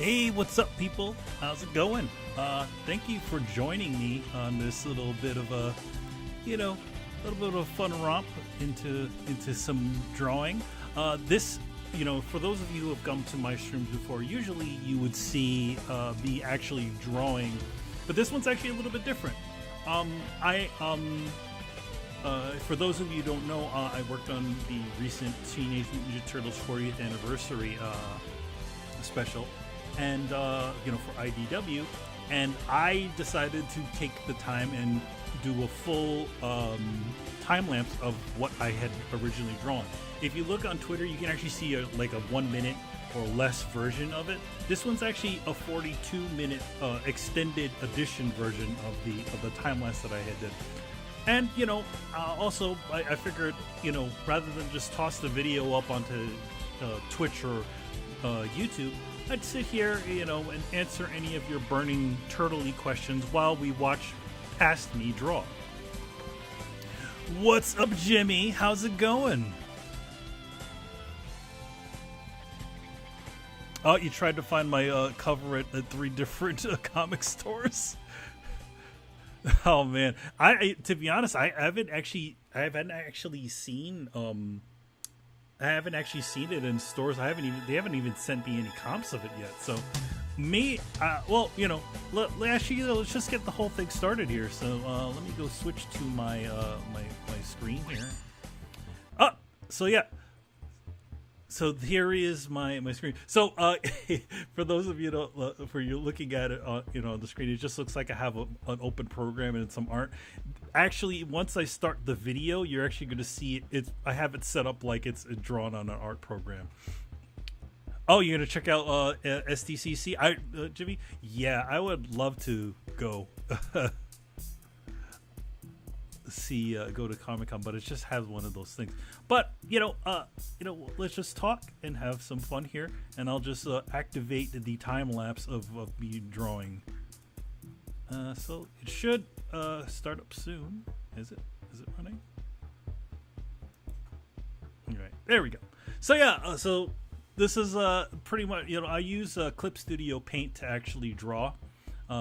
Hey, what's up, people? How's it going? Thank you for joining me on this little bit of a, little bit of a fun romp into some drawing. This, for those of you who have come to my streams before, usually you would see me actually drawing, but this one's actually a little bit different. For those of you who don't know, I worked on the recent Teenage Mutant Ninja Turtles 40th anniversary special, and for IDW, and I decided to take the time and do a full time lapse of what I had originally drawn. If you look on Twitter, you can actually see a 1 minute or less version of it. This one's actually a 42-minute extended edition version of the time lapse that I had did. And also I figured rather than just toss the video up onto Twitch or YouTube, I'd sit here and answer any of your burning turtle-y questions while we watch past me draw. What's up, Jimmy? How's it going? Oh, you tried to find my cover at 3 different comic stores? Oh man, I to be honest, I haven't actually seen it in stores. They haven't even sent me any comps of it yet. So let's just get the whole thing started here. So let me go switch to my my screen here. So yeah. So here is my screen. So for those of you for you looking at it on the screen, it just looks like I have an open program and some art. Actually, once I start the video, you're actually going to see it. I have it set up like it's drawn on an art program. Oh, you're going to check out STCC? Jimmy? Yeah, I would love to go go to Comic-Con, but it just has one of those things. But let's just talk and have some fun here, and I'll just activate the time lapse of me drawing. So it should start up soon. Is it running? All right, there we go. So yeah, so this is pretty much I use Clip Studio Paint to actually draw.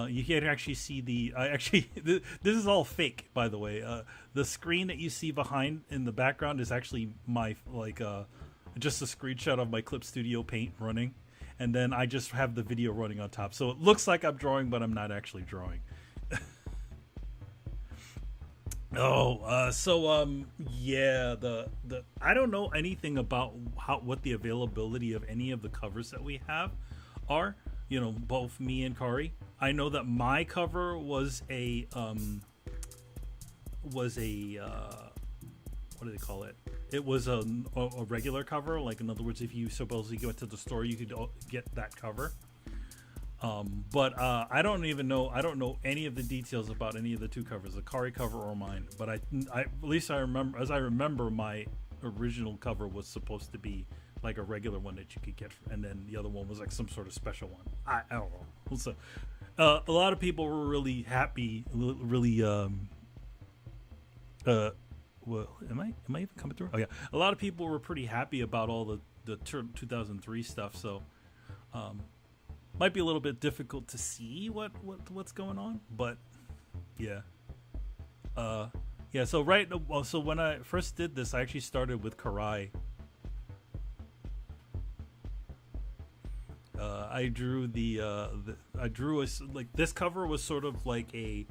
You can actually see this is all fake, by the way. The screen that you see behind in the background is actually my just a screenshot of my Clip Studio Paint running, and then I just have the video running on top. So it looks like I'm drawing, but I'm not actually drawing. Yeah, the I don't know anything about what the availability of any of the covers that we have are. Both me and Kari. I know that my cover was a what do they call it? It was a regular cover. Like, in other words, if you supposedly go into the store, you could get that cover. But I don't know any of the details about any of the two covers, the Kari cover or mine. But I at least I remember my original cover was supposed to be like a regular one that you could get, and then the other one was like some sort of special one. I don't know. So a lot of people were really happy, really well, am I even coming through? Oh yeah, a lot of people were pretty happy about all the 2003 stuff. So might be a little bit difficult to see what's going on, but yeah. Yeah, so so when I first did this, I actually started with Karai. I drew this cover was sort of like a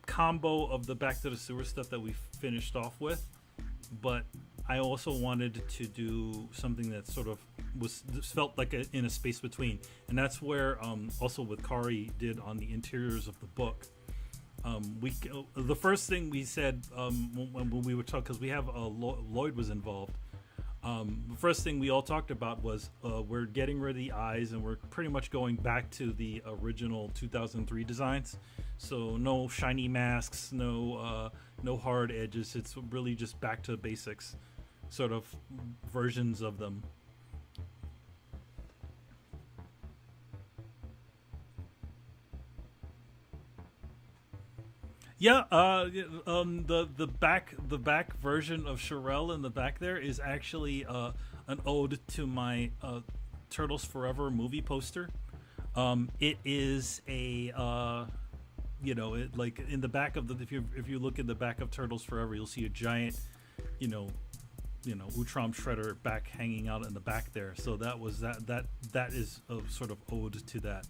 combo of the Back to the Sewer stuff that we finished off with, but I also wanted to do something that sort of felt like in a space between, and that's where also what Kari did on the interiors of the book. The first thing we said when we were talking, because we have Lloyd was involved. The first thing we all talked about was we're getting rid of the eyes, and we're pretty much going back to the original 2003 designs. So no shiny masks, no hard edges. It's really just back to basics, sort of versions of them. Yeah, the back version of Sherelle in the back there is actually an ode to my Turtles Forever movie poster. It is a it, like in the back of the if you look in the back of Turtles Forever, you'll see a giant, you know, Utrom Shredder back hanging out in the back there. So that is a sort of ode to that.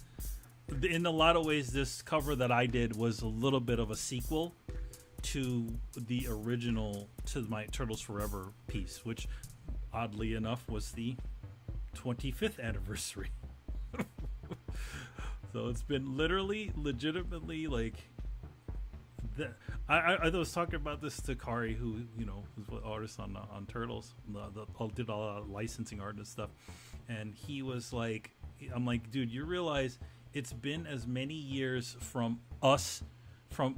In a lot of ways, this cover that I did was a little bit of a sequel to the original, to my Turtles Forever piece, which oddly enough was the 25th anniversary. So it's been legitimately like I was talking about this to Kari, who who's an artist on Turtles, did a lot of licensing art and stuff, and he was like, I'm like, dude, you realize it's been as many years from us, from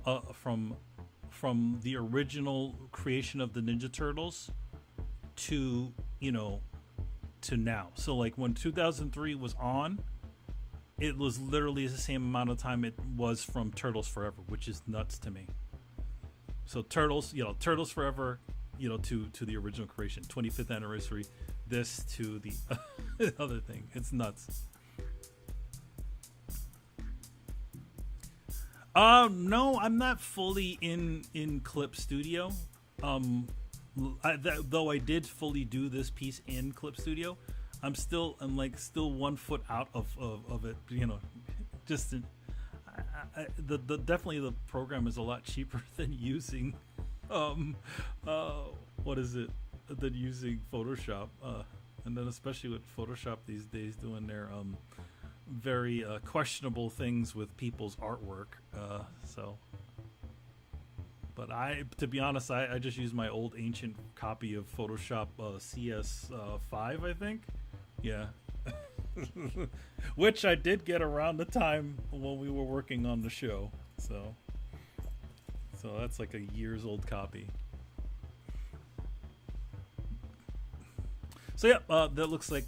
the original creation of the Ninja Turtles to to now. So like when 2003 was on, it was literally the same amount of time it was from Turtles Forever, which is nuts to me. So Turtles Forever, to the original creation, 25th anniversary, this to the other thing. It's nuts. No, I'm not fully in Clip Studio. Though I did fully do this piece in Clip Studio, I'm still 1 foot out of it. Just definitely the program is a lot cheaper than using what is it? Than using Photoshop, and then especially with Photoshop these days doing their very questionable things with people's artwork. But to be honest, I just use my old ancient copy of Photoshop CS5, I think. Yeah. Which I did get around the time when we were working on the show. So that's like a years old copy. So yeah, that looks like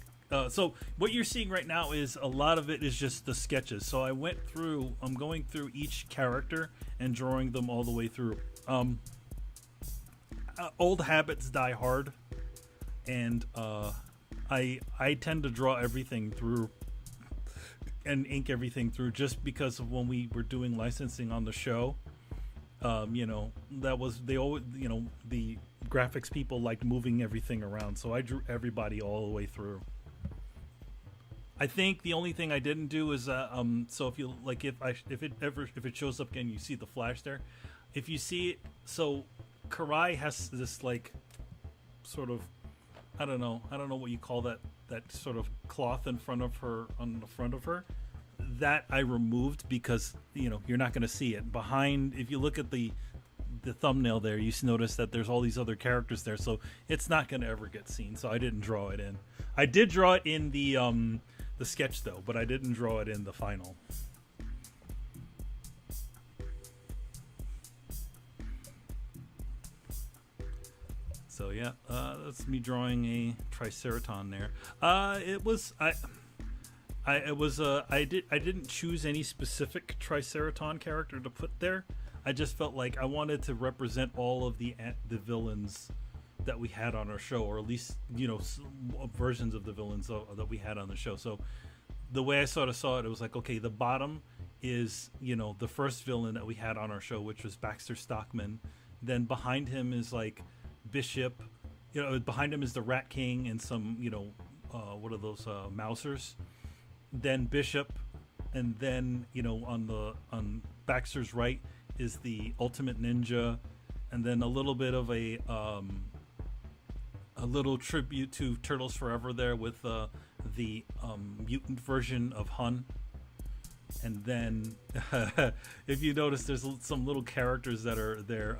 so what you're seeing right now is a lot of it is just the sketches. So I'm going through each character and drawing them all the way through. Old habits die hard, and I tend to draw everything through and ink everything through, just because of when we were doing licensing on the show. That was, they always, the graphics people liked moving everything around, so I drew everybody all the way through. I think the only thing I didn't do is so if you like, if it shows up again, you see the flash there. If you see it, so Karai has this like sort of, I don't know what you call that sort of cloth in front of her, on the front of her, that I removed because you're not going to see it behind. If you look at the thumbnail there, you notice that there's all these other characters there, so it's not going to ever get seen. So I didn't draw it in. I did draw it in the sketch though, but I didn't draw it in the final. So yeah, that's me drawing a Triceraton there. I didn't choose any specific Triceraton character to put there. I just felt like I wanted to represent all of the villains that we had on our show, or at least versions of the villains that we had on the show. So the way I sort of saw it, it was like, okay, the bottom is the first villain that we had on our show, which was Baxter Stockman. Then behind him is like Bishop, behind him is the Rat King and some what are those Mousers. Then Bishop, and then on Baxter's right is the Ultimate Ninja, and then a little bit of a little tribute to Turtles Forever there with the mutant version of Hun. And then if you notice, there's some little characters that are there.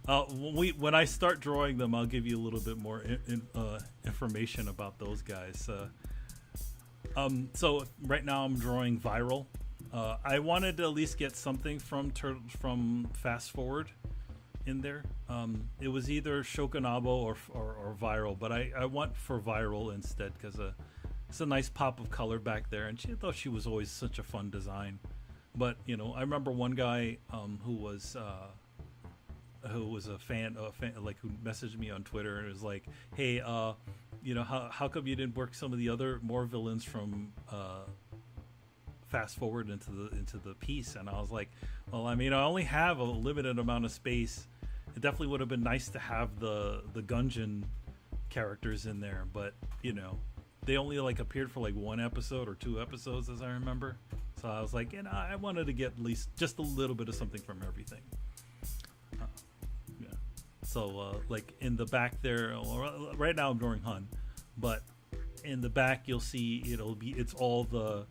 When I start drawing them, I'll give you a little bit more information about those guys. So right now I'm drawing Viral. I wanted to at least get something from Fast Forward in there. It was either Shokunabo or Viral, but I went for Viral instead because it's a nice pop of color back there, and I thought she was always such a fun design. But I remember one guy who was a fan, like, who messaged me on Twitter and was like, "Hey, how come you didn't work some of the other more villains from Fast Forward into the piece? And I was like, well, I mean, I only have a limited amount of space. It definitely would have been nice to have the Gungeon characters in there, but they only like appeared for like 1 episode or 2 episodes, as I remember. So I was like, I wanted to get at least just a little bit of something from everything. Yeah. So like in the back there, right now I'm drawing Hun, but in the back you'll see it's all the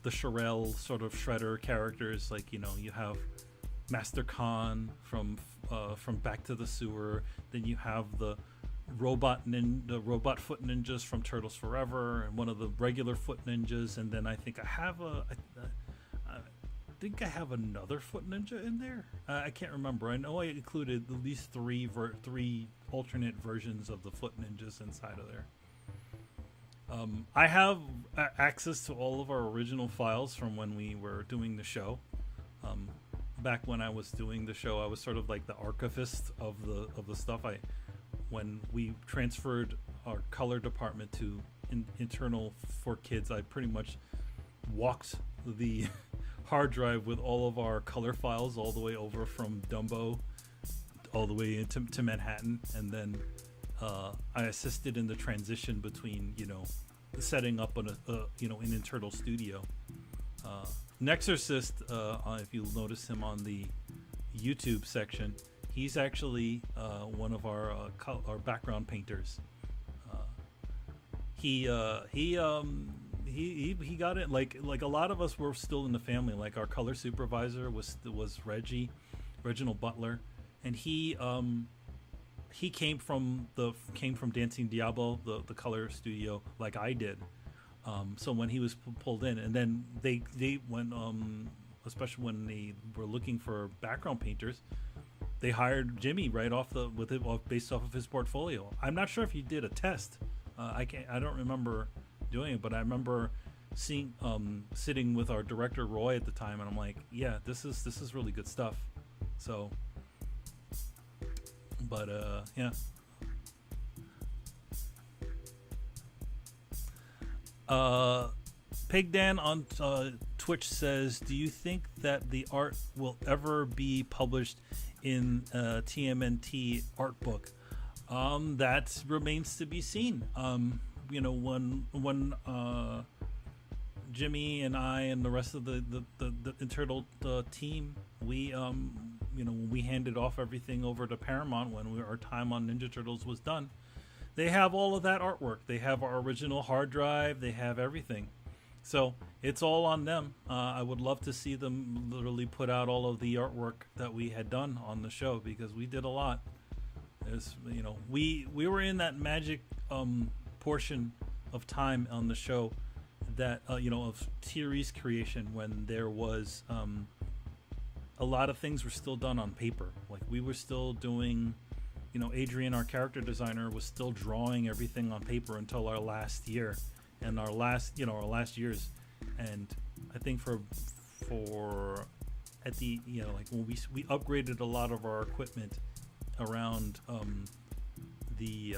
Shirel sort of Shredder characters. Like you have Master Khan from Back to the Sewer. Then you have the robot foot ninjas from Turtles Forever, and one of the regular foot ninjas. And then I think I have another foot ninja in there. I can't remember. I know I included at least three alternate versions of the foot ninjas inside of there. I have access to all of our original files from when we were doing the show. Back when I was doing the show, I was sort of like the archivist of the stuff. When we transferred our color department to internal for kids, I pretty much walked the hard drive with all of our color files all the way over from Dumbo all the way into Manhattan, and then I assisted in the transition between setting up an internal studio. Nexorcist, if you'll notice him on the YouTube section, he's actually one of our background painters. He got it. Like a lot of us were still in the family. Like our color supervisor was Reginald Butler, and he came from Dancing Diablo, the color studio, like I did. So when he was pulled in, and then they went, especially when they were looking for background painters, they hired Jimmy right based off of his portfolio. I'm not sure if he did a test. I don't remember doing it, but I remember sitting with our director Roy at the time, and I'm like, yeah, this is really good stuff. So, but yeah. Pigdan on Twitch says, do you think that the art will ever be published in TMNT art book? That remains to be seen. When Jimmy and I and the rest of the internal team, we when we handed off everything over to Paramount when our time on Ninja Turtles was done, they have all of that artwork. They have our original hard drive. They have everything. So it's all on them. I would love to see them literally put out all of the artwork that we had done on the show, because we did a lot. We were in that magic portion of time on the show that of Thierry's creation, when there was a lot of things were still done on paper. Like we were still doing. Adrian, our character designer, was still drawing everything on paper until our last year, and our last years. And I think for at the when we upgraded a lot of our equipment around the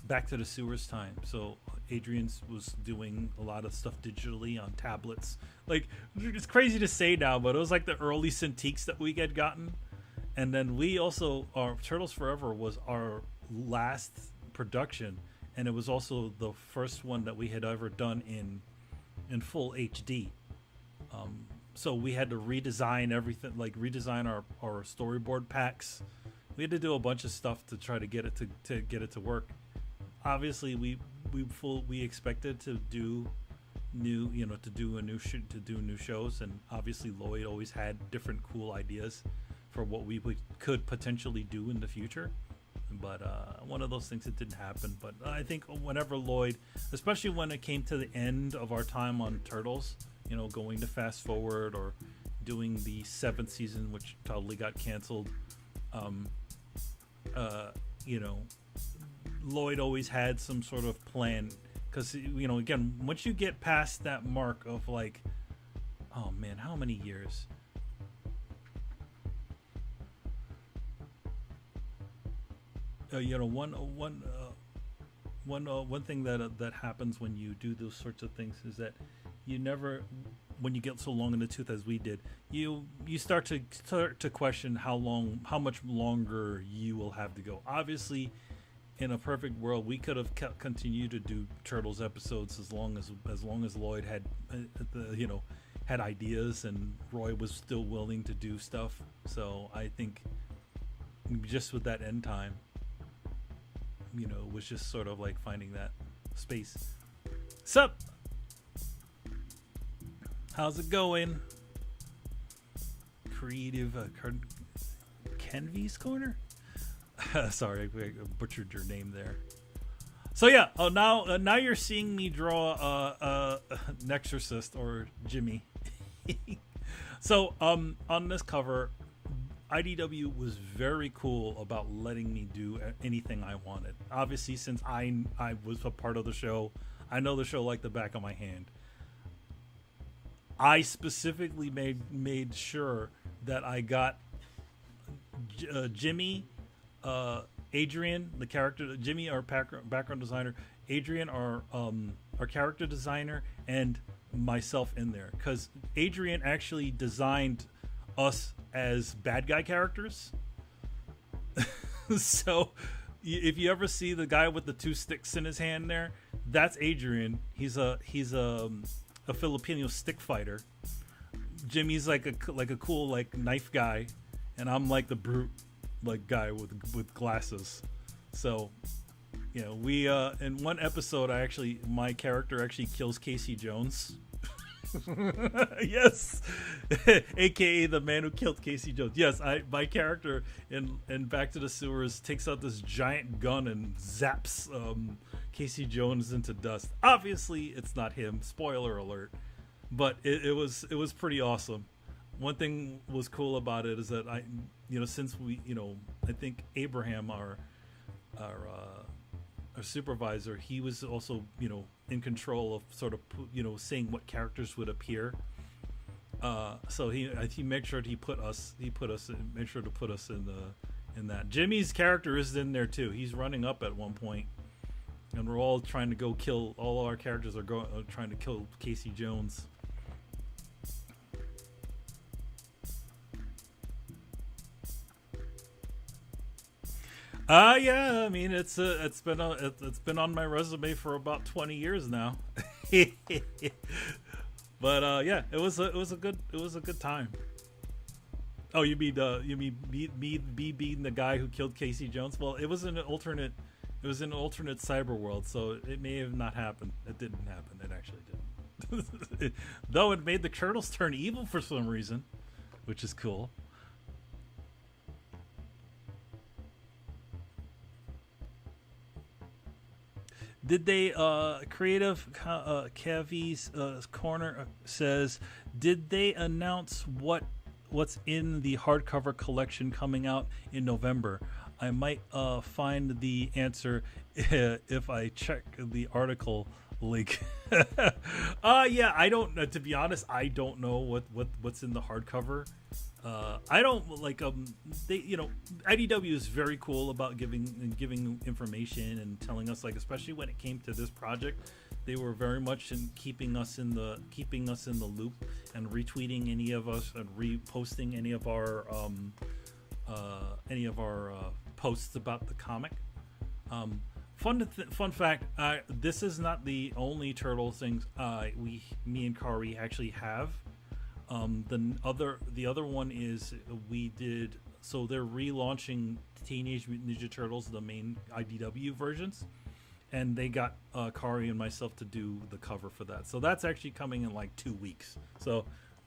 Back to the Sewers time. So Adrian's was doing a lot of stuff digitally on tablets. Like, it's crazy to say now, but it was like the early Cintiqs that we had gotten. And then we also, our Turtles Forever was our last production, and it was also the first one that we had ever done in full HD. So we had to redesign everything, like redesign our storyboard packs. We had to do a bunch of stuff to try to get it to work. Obviously, we expected to do new shows, and obviously Lloyd always had different cool ideas for what we could potentially do in the future, but one of those things that didn't happen. But I think whenever Lloyd, especially when it came to the end of our time on Turtles, going to Fast Forward or doing the 7th season, which totally got canceled, Lloyd always had some sort of plan, because again, once you get past that mark of like, oh man, how many years? one thing that happens when you do those sorts of things is that you never, when you get so long in the tooth as we did, you start to question how much longer you will have to go. Obviously, in a perfect world, we could have continued to do Turtles episodes as long as Lloyd had had ideas and Roy was still willing to do stuff. So I think just with that end time, was just sort of like finding that space. Sup? How's it going? Creative Kenvy's Corner? Sorry, I butchered your name there. So yeah, now you're seeing me draw an exorcist or Jimmy. So on this cover, IDW was very cool about letting me do anything I wanted. Obviously, since I was a part of the show, I know the show like the back of my hand. I specifically made sure that I got Jimmy, Adrian, the character, Jimmy, our background designer, Adrian, our character designer, and myself in there, because Adrian actually designed us as bad guy characters. So if you ever see the guy with the two sticks in his hand there, that's Adrian. He's a Filipino stick fighter. Jimmy's like a cool like knife guy, and I'm like the brute like guy with glasses. So we in one episode my character actually kills Casey Jones. Yes. AKA the man who killed Casey Jones. Yes, my character in Back to the Sewers takes out this giant gun and zaps Casey Jones into dust. Obviously it's not him, spoiler alert, but it was pretty awesome. One thing was cool about it is that since we I think Abraham, our supervisor, he was also in control of sort of saying what characters would appear. So he made sure to put us in that. Jimmy's character is in there too. He's running up at one point, and we're all trying to go kill. All our characters are trying to kill Casey Jones. Yeah, I mean it's been on my resume for about 20 years now. But yeah, it was a good time. Oh, you mean me being the guy who killed Casey Jones? Well, it was an alternate cyber world, so it may have not happened. It didn't happen. It actually didn't. Though it made the Turtles turn evil for some reason, which is cool. Did they creative Cavi's corner says, did they announce what's in the hardcover collection coming out in November? I might find the answer if I check the article link. Yeah, I don't to be honest, I don't know what's in the hardcover. I don't like they IDW is very cool about giving information and telling us, like, especially when it came to this project, they were very much in keeping us in the loop and retweeting any of us and reposting any of our posts about the comic. Fun fact, this is not the only Turtles things me and Kari actually have. The other one is so they're relaunching Teenage Mutant Ninja Turtles, the main IDW versions, and they got Kari and myself to do the cover for that. So that's actually coming in like 2 weeks. So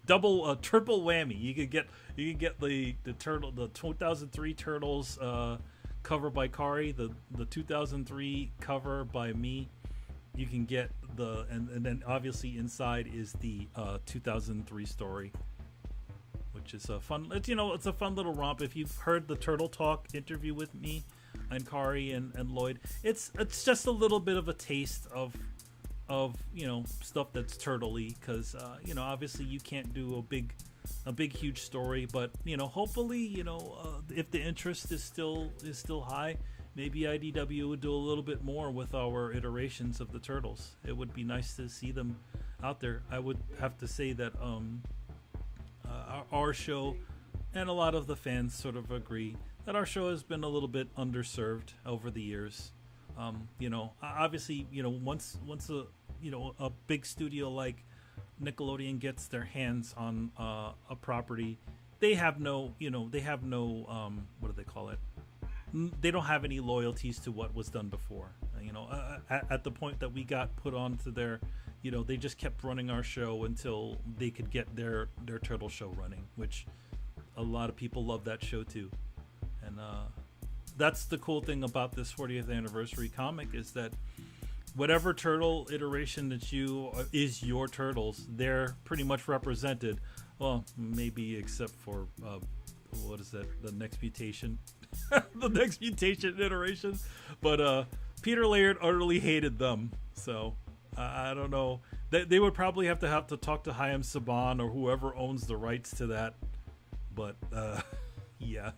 triple whammy. You could get the 2003 Turtles cover by Kari, the 2003 cover by me. You can get and then obviously inside is the 2003 story, which is a fun. It's a fun little romp. If you've heard the Turtle Talk interview with me and Kari and Lloyd, it's just a little bit of a taste of stuff that's turtle-y, because obviously you can't do a big huge story, but hopefully if the interest is still high, maybe IDW would do a little bit more with our iterations of the Turtles. It would be nice to see them out there. I would have to say that our show and a lot of the fans sort of agree that our show has been a little bit underserved over the years. Obviously, once a big studio like Nickelodeon gets their hands on a property, they have no what do they call it? They don't have any loyalties to what was done before. At the point that we got put onto their, they just kept running our show until they could get their Turtle show running, which a lot of people love that show too. And that's the cool thing about this 40th anniversary comic, is that whatever Turtle iteration that is your Turtles, they're pretty much represented. Well, maybe except for what is that? The Next Mutation, the Next Mutation iteration. But Peter Laird utterly hated them, so I don't know. They would probably have to talk to Hayam Saban or whoever owns the rights to that. But yeah.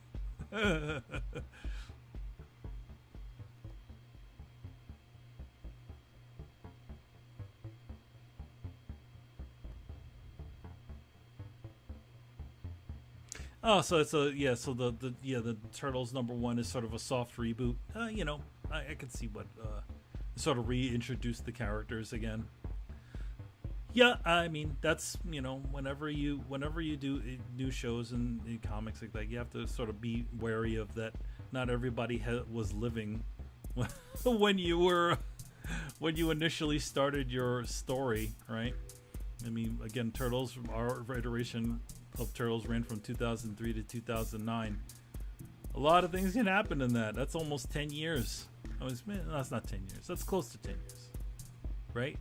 Oh, so it's so the Turtles #1 is sort of a soft reboot. I can see what sort of reintroduce the characters again. Yeah, I mean that's whenever you do new shows and comics like that, you have to sort of be wary of that. Not everybody was living when you initially started your story, right? I mean, again, Turtles, our iteration of Turtles ran from 2003 to 2009. A lot of things can happen in that. That's almost 10 years. That's not 10 years. That's close to 10 years, right?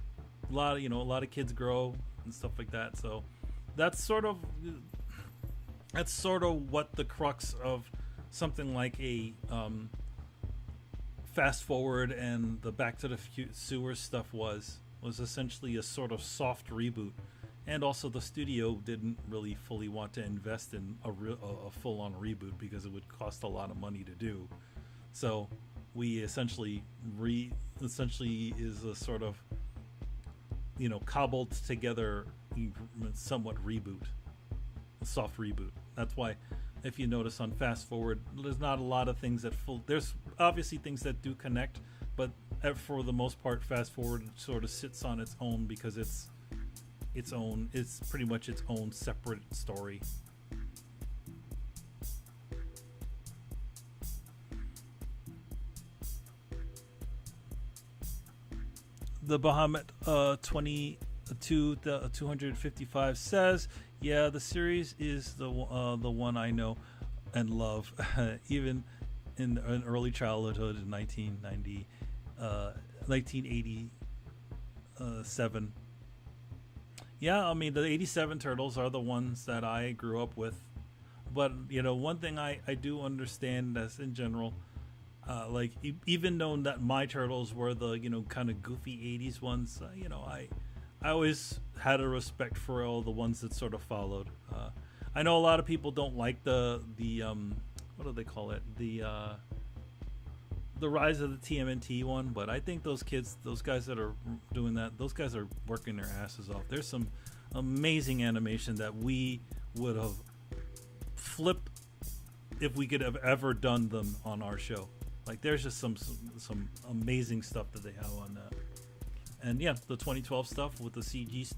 A lot of kids grow and stuff like that. So that's sort of what the crux of something like a Fast Forward and the Back to the Sewer stuff was essentially a sort of soft reboot. And also the studio didn't really fully want to invest in a full-on reboot because it would cost a lot of money to do. So we essentially is a sort of cobbled together somewhat reboot, a soft reboot. That's why if you notice on Fast Forward, there's not a lot of things there's obviously things that do connect, but for the most part Fast Forward sort of sits on its own because it's pretty much its own separate story. The Bahamut 255 says, yeah, the series is the one I know and love, even in early childhood in 1987. Yeah, I mean, the 87 Turtles are the ones that I grew up with. But, one thing I do understand as in general, even though that my Turtles were the, kind of goofy 80s ones, I always had a respect for all the ones that sort of followed. I know a lot of people don't like the what do they call it? The Rise of the TMNT one, but I think those guys that are doing that, those guys are working their asses off. There's some amazing animation that we would have flipped if we could have ever done them on our show. Like, there's just some amazing stuff that they have on that. And yeah, the 2012 stuff with the CG,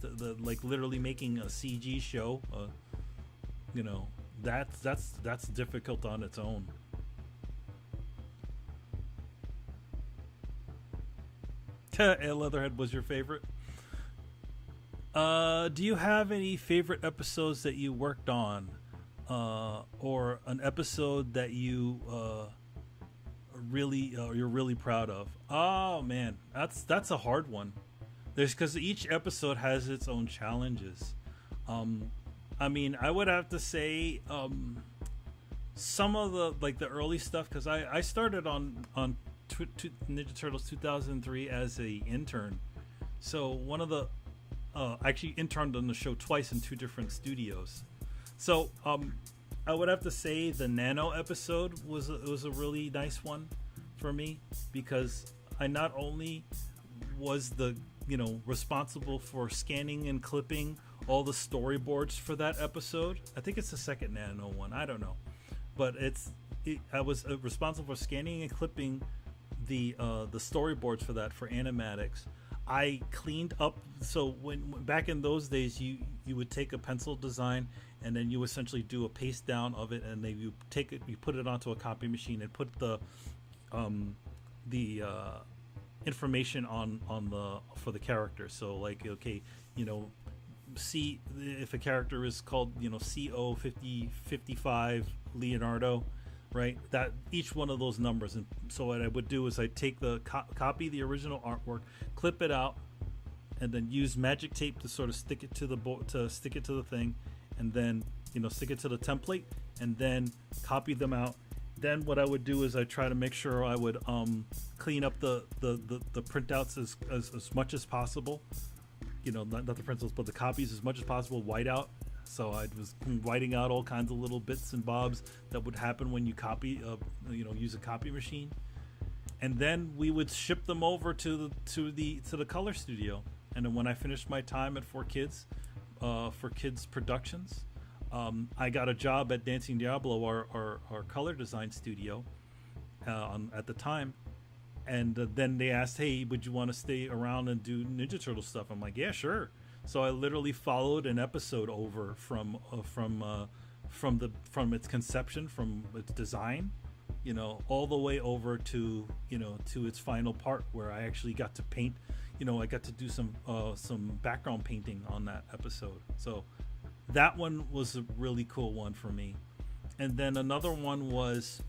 literally making a CG show, that's difficult on its own. Leatherhead was your favorite. Do you have any favorite episodes that you worked on, or an episode that you you're really proud of? Oh man, that's a hard one. Because each episode has its own challenges. I mean, I would have to say some of the early stuff, because I started on Ninja Turtles 2003 as a intern. So one of the actually interned on the show twice in 2 different studios. So I would have to say the Nano episode was a really nice one, for me, because I not only was the responsible for scanning and clipping all the storyboards for that episode. I think it's the second Nano one. I don't know, but I was responsible for scanning and clipping the storyboards for that for animatics. I cleaned up. So when back in those days, you would take a pencil design and then you essentially do a paste down of it, and then you put it onto a copy machine and put the information on for the character. So like, okay, see if a character is called CO 5055 Leonardo, right? That each one of those numbers. And so what I would do is I take the copy the original artwork, clip it out, and then use magic tape to sort of stick it to the thing, and then stick it to the template, and then copy them out. Then what I would do is I try to make sure I would clean up the printouts as much as possible. Not the printouts, but the copies as much as possible, white out. So I was whiting out all kinds of little bits and bobs that would happen when you copy, use a copy machine. And then we would ship them over to the color studio. And then when I finished my time at For Kids Productions, I got a job at Dancing Diablo, our color design studio, at the time. And then they asked, hey, would you want to stay around and do Ninja Turtle stuff? I'm like, yeah, sure. So I literally followed an episode over from its conception, from its design, all the way over to its final part, where I actually got to paint. I got to do some background painting on that episode. So that one was a really cool one for me. And then another one was,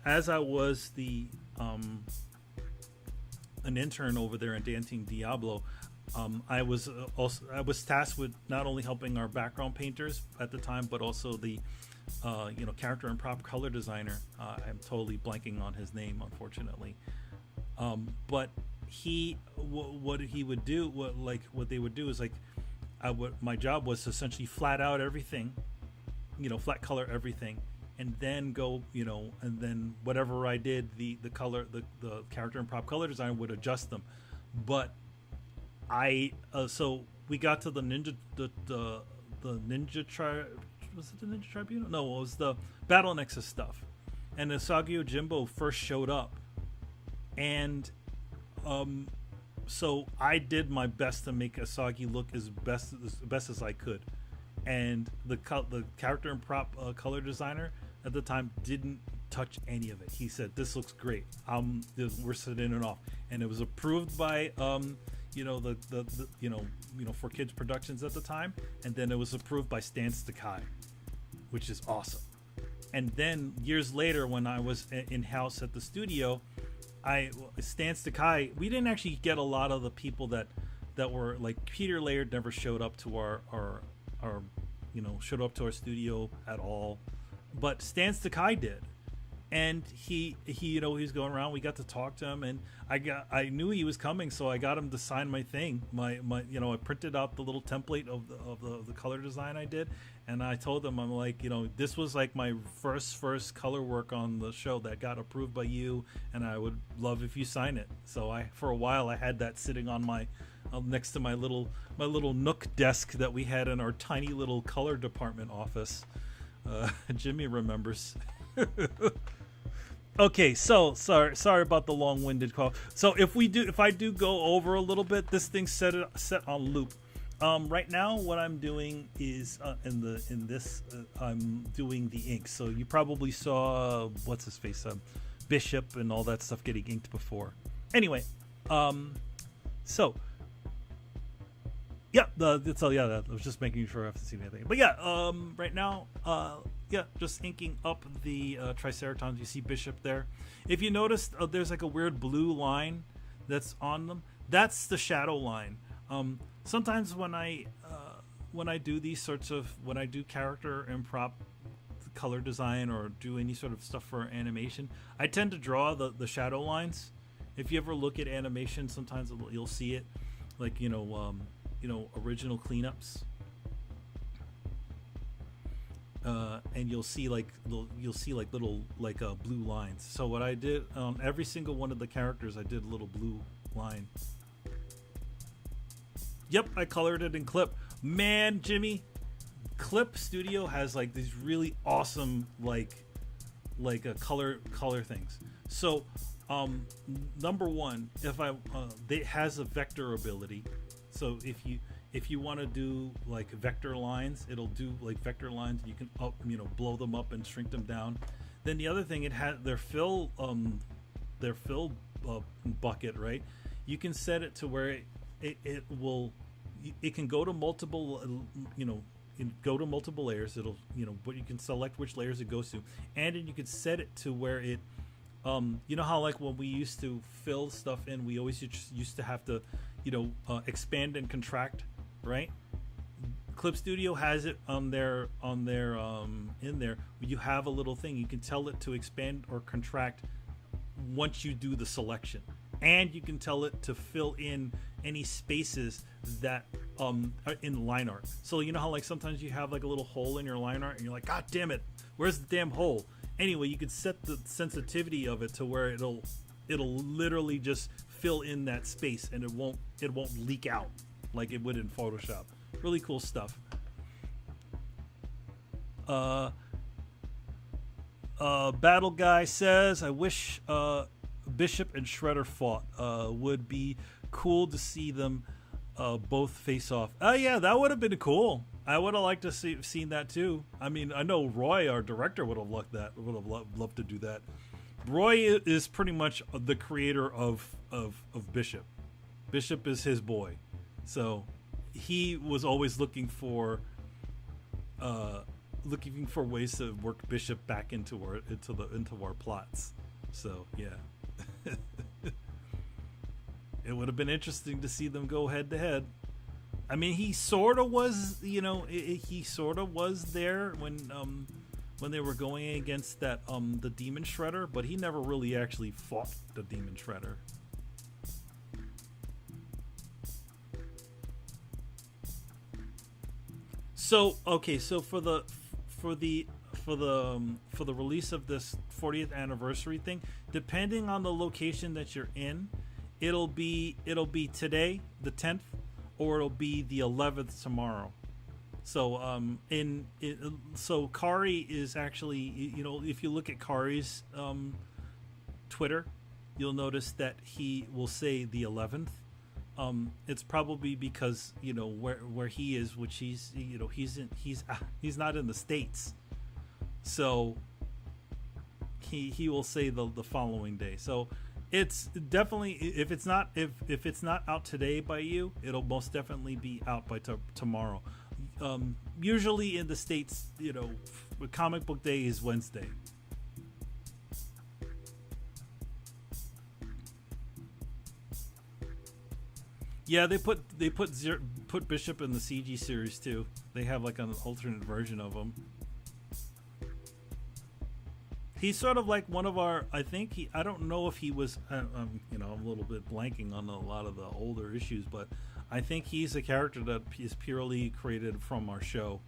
as I was an intern over there in Dancing Diablo, I was tasked with not only helping our background painters at the time, but also the character and prop color designer. I'm totally blanking on his name, unfortunately. But what they would do is my job was to essentially flat out everything, flat color everything, and then go, and then whatever I did, the color, the character and prop color design would adjust them. But so we got to the Ninja was it the Ninja Tribunal? No, it was the Battle Nexus stuff. And Asagi Ojimbo first showed up, and so I did my best to make Asagi look as best as I could. And the character and prop color designer at the time didn't touch any of it. He said, "This looks great. We're sitting it off," and it was approved by For Kids Productions at the time, and then it was approved by Stan Sakai, which is awesome. And then years later, when I was in house at the studio, Stan Sakai, we didn't actually get a lot of the people that were like Peter Laird never showed up to our studio at all, but Stan Sakai did. And he was going around. We got to talk to him, and I knew he was coming, so I got him to sign my thing. I printed out the little template of the color design I did, and I told him, I'm like, this was like my first color work on the show that got approved by you, and I would love if you sign it. So for a while I had that sitting on my next to my little Nook desk that we had in our tiny little color department office. Jimmy remembers. Okay, so sorry about the long-winded call. So if I do go over a little bit, this thing's set on loop. Right now, what I'm doing is I'm doing the ink. So you probably saw what's his face, Bishop and all that stuff getting inked before. Anyway, so. Yeah, I was just making sure I haven't seen anything. But yeah, right now, just inking up the Triceratons. You see Bishop there. If you notice, there's like a weird blue line that's on them. That's the shadow line. Sometimes when I do these sorts of, when I do character and prop color design or do any sort of stuff for animation, I tend to draw the shadow lines. If you ever look at animation, sometimes you'll see it, like original cleanups. and you'll see like little like blue lines. So what I did on every single one of the characters, I did a little blue line. Yep, I colored it in Clip. Man, Jimmy, Clip Studio has like these really awesome like a color things. So number one, if I it has a vector ability. So if you want to do like vector lines, it'll do like vector lines. You can blow them up and shrink them down. Then the other thing, it has their fill bucket, right? You can set it to where it can go to multiple go to multiple layers. It'll but you can select which layers it goes to, and then you can set it to where it you know how like when we used to fill stuff in, we always used to have to expand and contract, right? Clip Studio has it on their in there. You have a little thing, you can tell it to expand or contract once you do the selection, and you can tell it to fill in any spaces that are in line art. So you know how like sometimes you have like a little hole in your line art and you're like, god damn it, where's the damn hole? Anyway, you can set the sensitivity of it to where it'll literally just fill in that space, and it won't leak out like it would in Photoshop. Really cool stuff. Battle Guy says, I wish Bishop and Shredder fought. Would be cool to see them both face off. Yeah, that would have been cool. I would have liked to seen that too. I mean, I know Roy, our director, would have loved to do that. Roy is pretty much the creator of Bishop. Bishop is his boy, so he was always looking for ways to work Bishop back into our plots. So yeah, it would have been interesting to see them go head to head. I mean, he sort of was, he sort of was there when they were going against that the Demon Shredder, but he never really actually fought the Demon Shredder. So okay, so for the release of this 40th anniversary thing, depending on the location that you're in, it'll be today, the 10th, or it'll be the 11th tomorrow. So so Kari is actually, if you look at Kari's Twitter, you'll notice that he will say the 11th. It's probably because where he is, which he's not in the States, so he will say the following day. So it's definitely, if it's not out today by you, it'll most definitely be out by tomorrow. Usually in the States, comic book day is Wednesday. Yeah, they put Bishop in the CG series too. They have like an alternate version of him. He's sort of like one of our. I don't know if he was. I'm a little bit blanking on a lot of the older issues, but I think he's a character that is purely created from our show.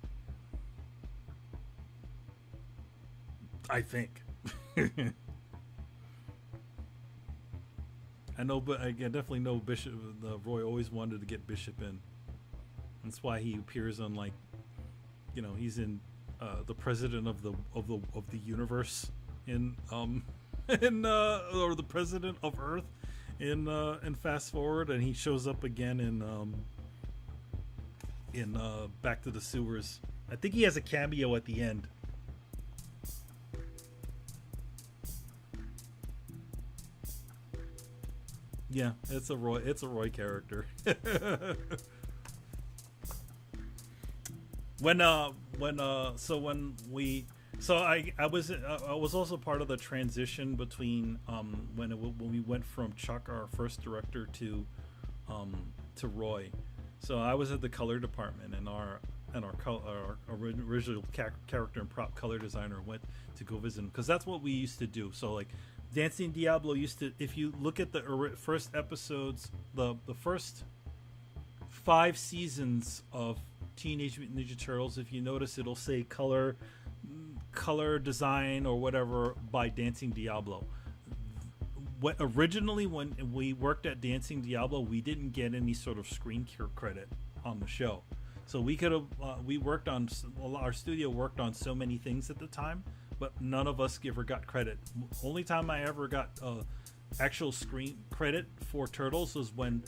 I think. I know, but I definitely know Bishop. Roy always wanted to get Bishop in. That's why he appears on he's in the president of the universe in or the president of Earth in Fast Forward, and he shows up again in Back to the Sewers. I think he has a cameo at the end. Yeah, it's a Roy character. I was also part of the transition between when we went from Chuck, our first director, to Roy. So I was at the color department, and our original character and prop color designer went to go visit him, because that's what we used to do. So like Dancing Diablo used to, if you look at the first episodes, the first 5 seasons of Teenage Mutant Ninja Turtles, if you notice, it'll say color color design or whatever by Dancing Diablo. Originally, when we worked at Dancing Diablo, we didn't get any sort of screen credit on the show. So we could have, we worked on, our studio worked on so many things at the time, but none of us ever got credit. Only time I ever got actual screen credit for Turtles was when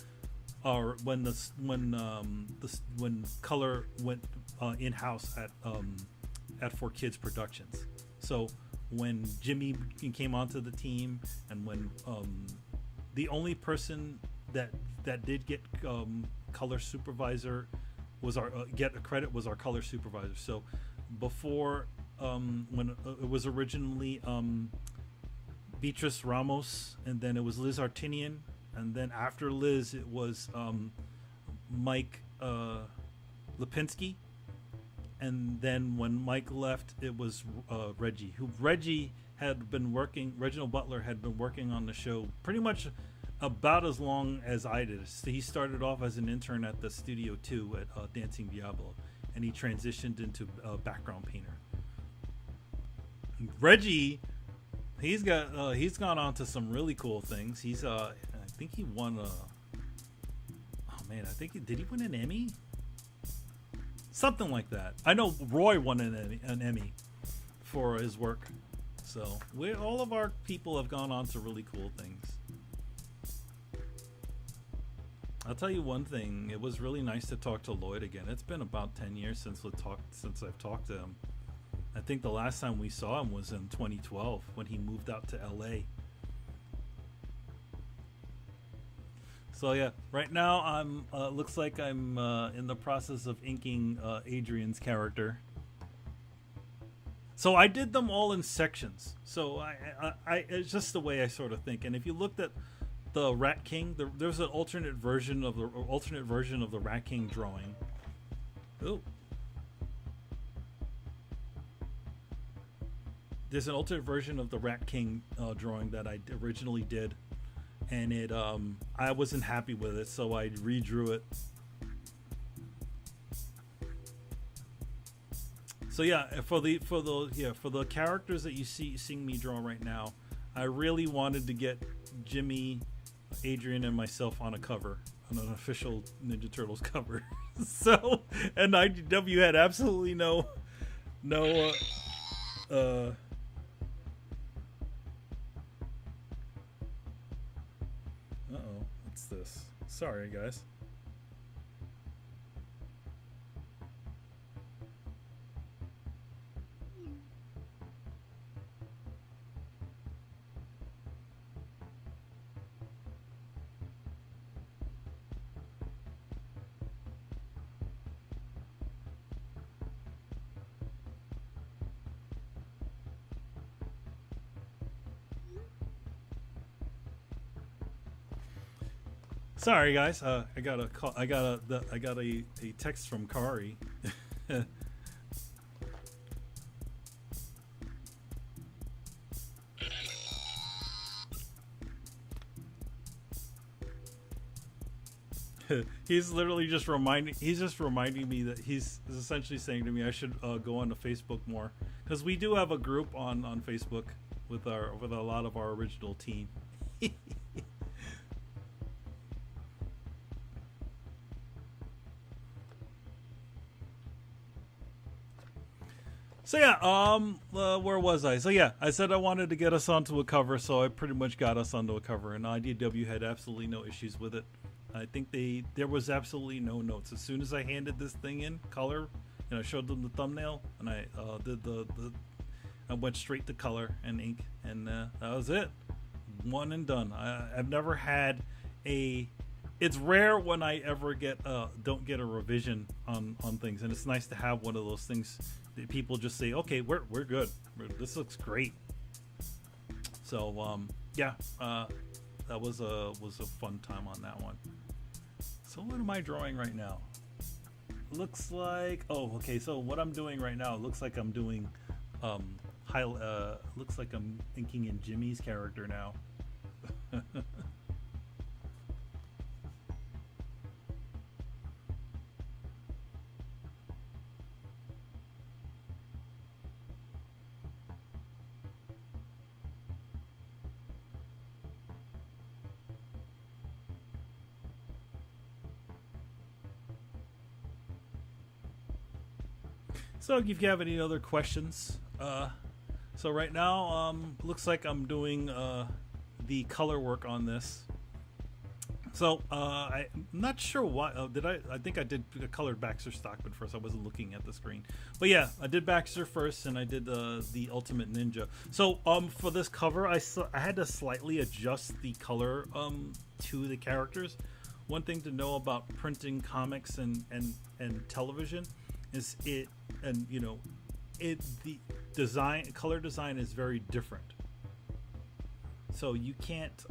color went in house at For Kids Productions. So when Jimmy came onto the team, and when the only person that did get color supervisor was our get a credit was our color supervisor. So before when it was originally Beatrice Ramos, and then it was Liz Artinian, and then after Liz it was Mike Lipinski, and then when Mike left it was Reggie, had been working, Reginald Butler had been working on the show pretty much about as long as I did. So he started off as an intern at the Studio 2 at Dancing Diablo, and he transitioned into background painter. Reggie, he's gone on to some really cool things. He's I think he won did he win an Emmy? Something like that. I know Roy won an Emmy for his work. So all of our people have gone on to really cool things. I'll tell you one thing. It was really nice to talk to Lloyd again. It's been about 10 years since I've talked to him. I think the last time we saw him was in 2012 when he moved out to LA. So yeah, right now I'm looks like I'm in the process of inking Adrian's character. So I did them all in sections. So I it's just the way I sort of think. And if you looked at the Rat King, there's an alternate version of the Rat King drawing. Oh. There's an alternate version of the Rat King drawing that I originally did, and it I wasn't happy with it, so I redrew it. So yeah, for the characters that you seeing me draw right now, I really wanted to get Jimmy, Adrian, and myself on a cover, on an official Ninja Turtles cover. So, and IDW had absolutely no what's this? Sorry, guys. Sorry, guys. I got a call. I got a text from Kari. He's literally just reminding. He's just reminding me that he's essentially saying to me I should go on to Facebook more, because we do have a group on Facebook with a lot of our original team. So yeah, where was I? So yeah, I said I wanted to get us onto a cover, so I pretty much got us onto a cover, and IDW had absolutely no issues with it. I think there was absolutely no notes. As soon as I handed this thing in, color, showed them the thumbnail, and I did I went straight to color and ink, and that was it. One and done. I've never had it's rare when I ever don't get a revision on things, and it's nice to have one of those things that people just say, okay, we're good. This looks great. So yeah, that was a fun time on that one. So what am I drawing right now? Looks like so what I'm doing right now, it looks like I'm doing looks like I'm inking in Jimmy's character now. So if you have any other questions, so right now, looks like I'm doing the color work on this. So I'm not sure why. Did I? I think I did a colored Baxter Stockman first. I wasn't looking at the screen, but yeah, I did Baxter first, and I did the Ultimate Ninja. So for this cover, I had to slightly adjust the color to the characters. One thing to know about printing comics and television is the color design is very different. So you can't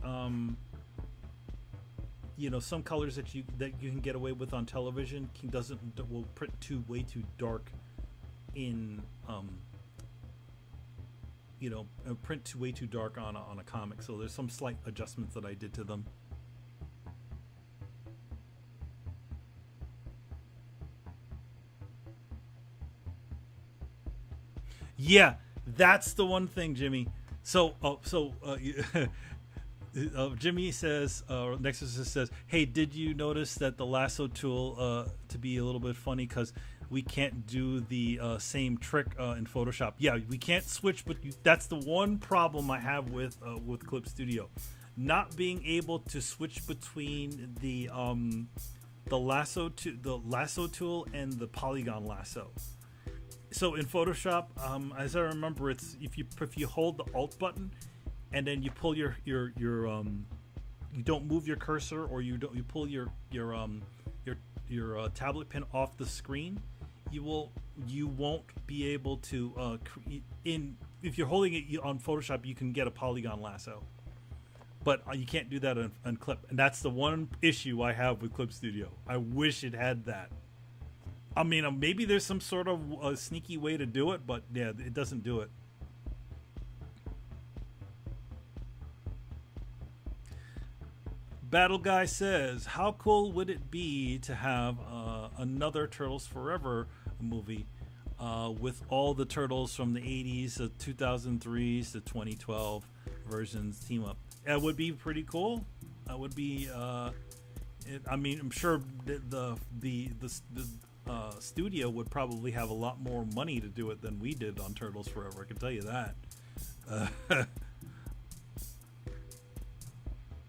some colors that you can get away with on television will print way too dark in print way too dark on a comic. So there's some slight adjustments that I did to them. Yeah, that's the one thing, Jimmy. So Jimmy says, Nexus says, "Hey, did you notice that the lasso tool to be a little bit funny because we can't do the same trick in Photoshop? Yeah, we can't switch, but that's the one problem I have with Clip Studio, not being able to switch between the lasso tool and the polygon lasso." So in Photoshop, as I remember, it's if you hold the Alt button, and then you pull your you don't move your cursor, or you pull your tablet pin off the screen, you won't be able to if you're holding it on Photoshop, you can get a polygon lasso, but you can't do that on Clip, and that's the one issue I have with Clip Studio. I wish it had that. I mean, maybe there's some sort of sneaky way to do it, but yeah, it doesn't do it. Battle Guy says, "How cool would it be to have another Turtles Forever movie with all the turtles from the 80s, the 2003s, the 2012 versions team up?" That would be pretty cool. That would be. I'm sure the studio would probably have a lot more money to do it than we did on Turtles Forever. I can tell you that.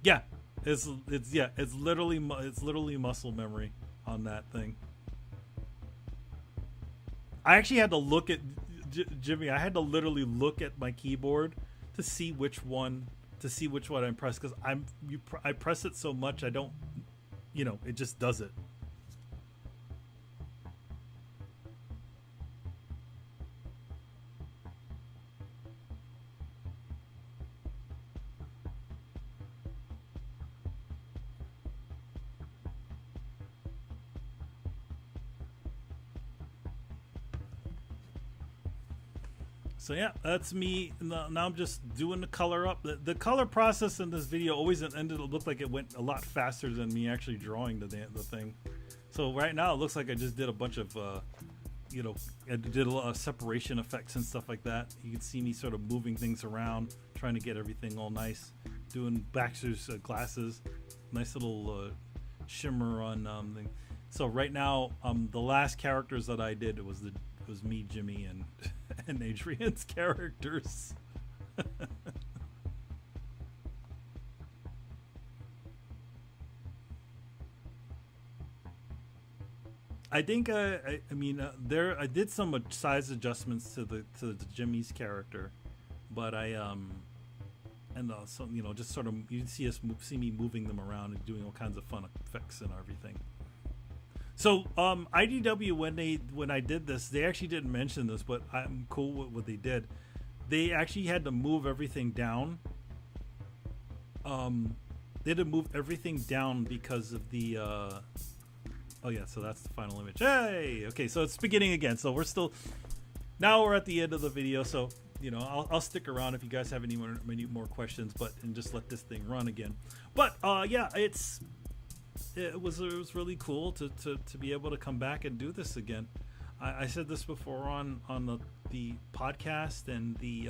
Yeah. It's literally muscle memory on that thing. I actually had to look at Jimmy. I had to literally look at my keyboard to see which one I pressed, because I press it so much I don't, it just does it. So yeah, that's me. Now I'm just doing the color up. The color process in this video always ended to look like it went a lot faster than me actually drawing the thing. So right now it looks like I just did a bunch of, I did a lot of separation effects and stuff like that. You can see me sort of moving things around, trying to get everything all nice. Doing Baxter's glasses, nice little shimmer on thing. So right now, the last characters that I did, it was me, Jimmy, and and Adrian's characters. I think I did some size adjustments to the Jimmy's character, but just sort of you see me moving them around and doing all kinds of fun effects and everything. So IDW, when I did this, they actually didn't mention this, but I'm cool with what they did. They actually had to move everything down. They had to move everything down because of the. Oh yeah, so that's the final image. Hey, okay, so it's beginning again. So we're at the end of the video. So I'll stick around if you guys have any more questions, and just let this thing run again. But yeah, it was really cool to be able to come back and do this again. I said this before on the podcast and the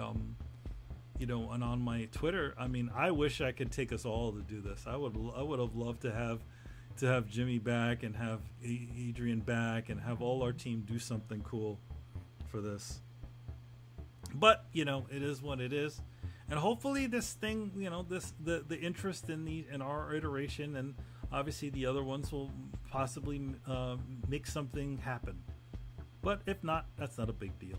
and on my Twitter. I mean, I wish I could take us all to do this. I would have loved to have Jimmy back and have Adrian back and have all our team do something cool. for this. But it is what it is, and hopefully this thing, the interest in our iteration, and obviously the other ones will possibly make something happen. But if not, that's not a big deal.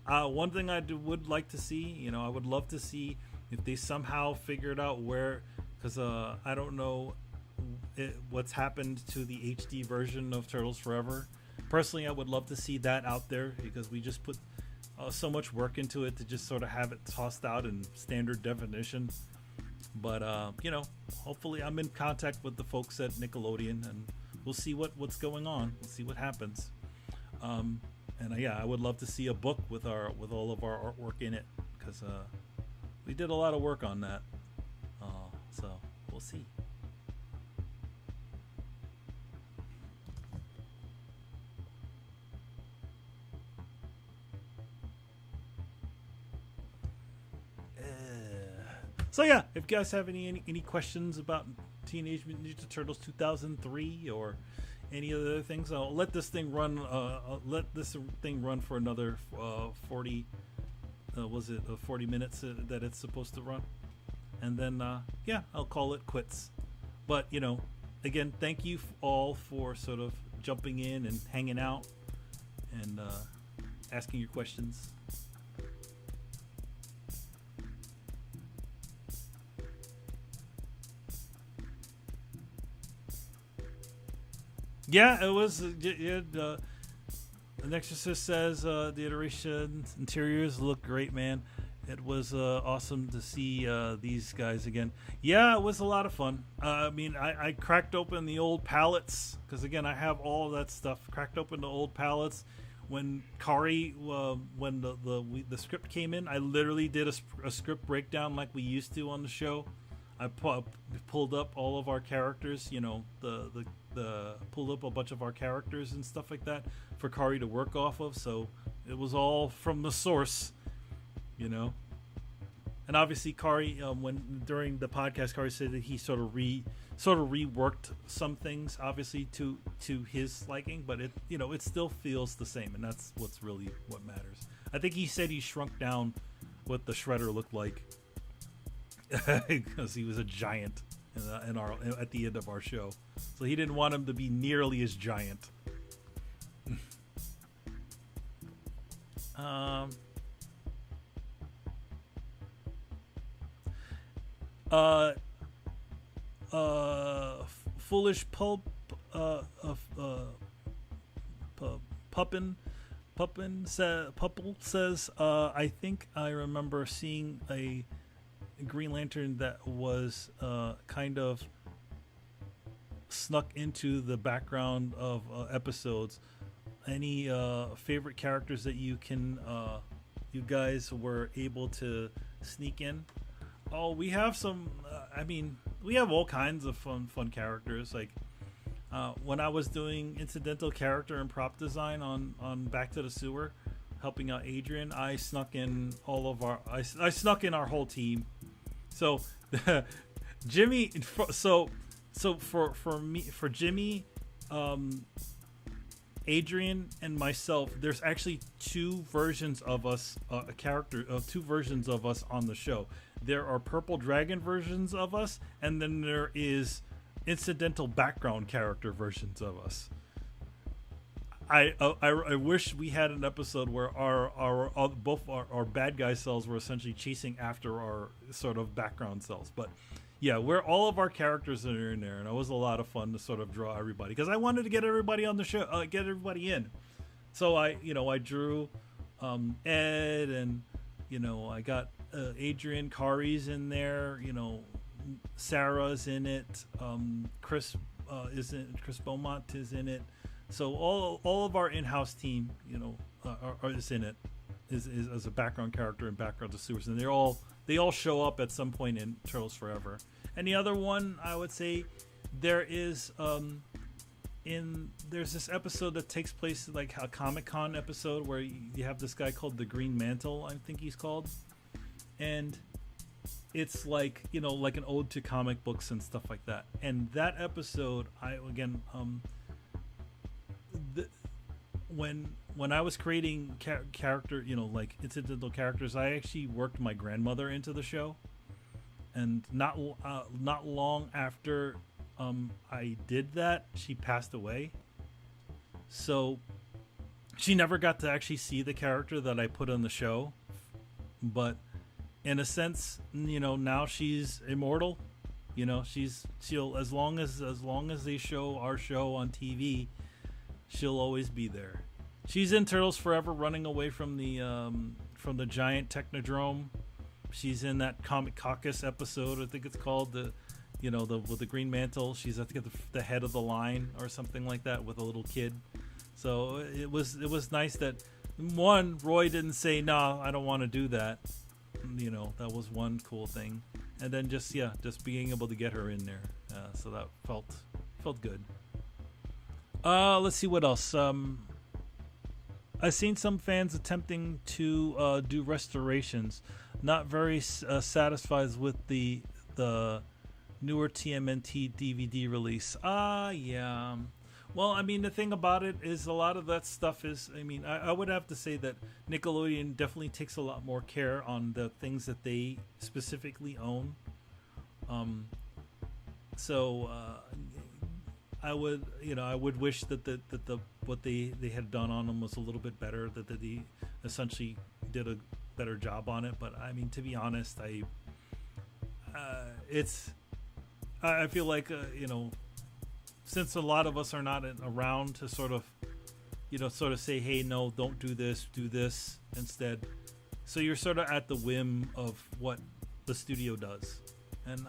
One thing would like to see, I would love to see if they somehow figured out where, because I don't know what's happened to the HD version of Turtles Forever. Personally, I would love to see that out there, because we just put so much work into it to just sort of have it tossed out in standard definition. But hopefully I'm in contact with the folks at Nickelodeon, and we'll see what's going on. We'll see what happens. And yeah, I would love to see a book with all of our artwork in it, because we did a lot of work on that. So we'll see. So yeah, if you guys have any questions about Teenage Mutant Ninja Turtles 2003 or any other things, I'll let this thing run. For another 40. Was it 40 minutes that it's supposed to run? And then yeah, I'll call it quits. But again, thank you all for sort of jumping in and hanging out and asking your questions. Yeah, it was. The Exorcist says the iteration interiors look great, man. It was awesome to see these guys again. Yeah, it was a lot of fun. I cracked open the old palettes, because again, I have all of that stuff. Cracked open the old palettes. When Kari, when the script came in, I literally did a script breakdown like we used to on the show. I pulled up all of our characters, pulled up a bunch of our characters and stuff like that for Kari to work off of. So it was all from the source, And obviously Kari, during the podcast, Kari said that he sort of reworked some things, obviously to his liking, but it still feels the same, and that's what matters. I think he said he shrunk down what the Shredder looked like. Because he was a giant at the end of our show, so he didn't want him to be nearly as giant. Foolish pulp Puppin says I think I remember seeing a Green Lantern that was kind of snuck into the background of episodes. Any favorite characters that you guys were able to sneak in? Oh, we have some. We have all kinds of fun characters. Like when I was doing incidental character and prop design on Back to the Sewer, helping out Adrian, I snuck in I snuck in our whole team. So Jimmy, so for Jimmy, Adrian and myself, there's actually two versions of us, two versions of us on the show. There are Purple Dragon versions of us, and then there is incidental background character versions of us. I wish we had an episode where both our bad guy selves were essentially chasing after our sort of background selves. But yeah, where all of our characters are in there, and it was a lot of fun to sort of draw everybody, because I wanted to get everybody on the show, get everybody in. So I drew Ed, and I got Adrian, Kari's in there, Sarah's in it, Chris Beaumont is in it. So all of our in-house team, is in it, is as a background character and background to sewers, and they all show up at some point in Turtles Forever. And the other one, I would say, there is there's this episode that takes place like a Comic-Con episode where you have this guy called the Green Mantle, I think he's called, and it's like like an ode to comic books and stuff like that. And that episode, when I was creating character, like incidental characters, I actually worked my grandmother into the show, and not long after I did that, she passed away. So she never got to actually see the character that I put on the show, but in a sense, now she's immortal. She'll as long as they show our show on TV, she'll always be there. She's in Turtles Forever, running away from the giant Technodrome. She's in that Comic Caucus episode, I think it's called, the with the green mantle. She's, I think, the head of the line or something like that with a little kid. So it was nice that one, Roy didn't say no, I don't want to do that. That was one cool thing, and then just being able to get her in there, so that felt good. Let's see what else. I've seen some fans attempting to do restorations. Not very satisfied with the newer TMNT DVD release. Yeah. Well, I mean, the thing about it is a lot of that stuff is, I would have to say that Nickelodeon definitely takes a lot more care on the things that they specifically own. So I would wish that the what they had done on them was a little bit better, that they essentially did a better job on it. But to be honest, I feel like since a lot of us are not around to sort of say, hey, no, don't do this, do this instead. So you're sort of at the whim of what the studio does. And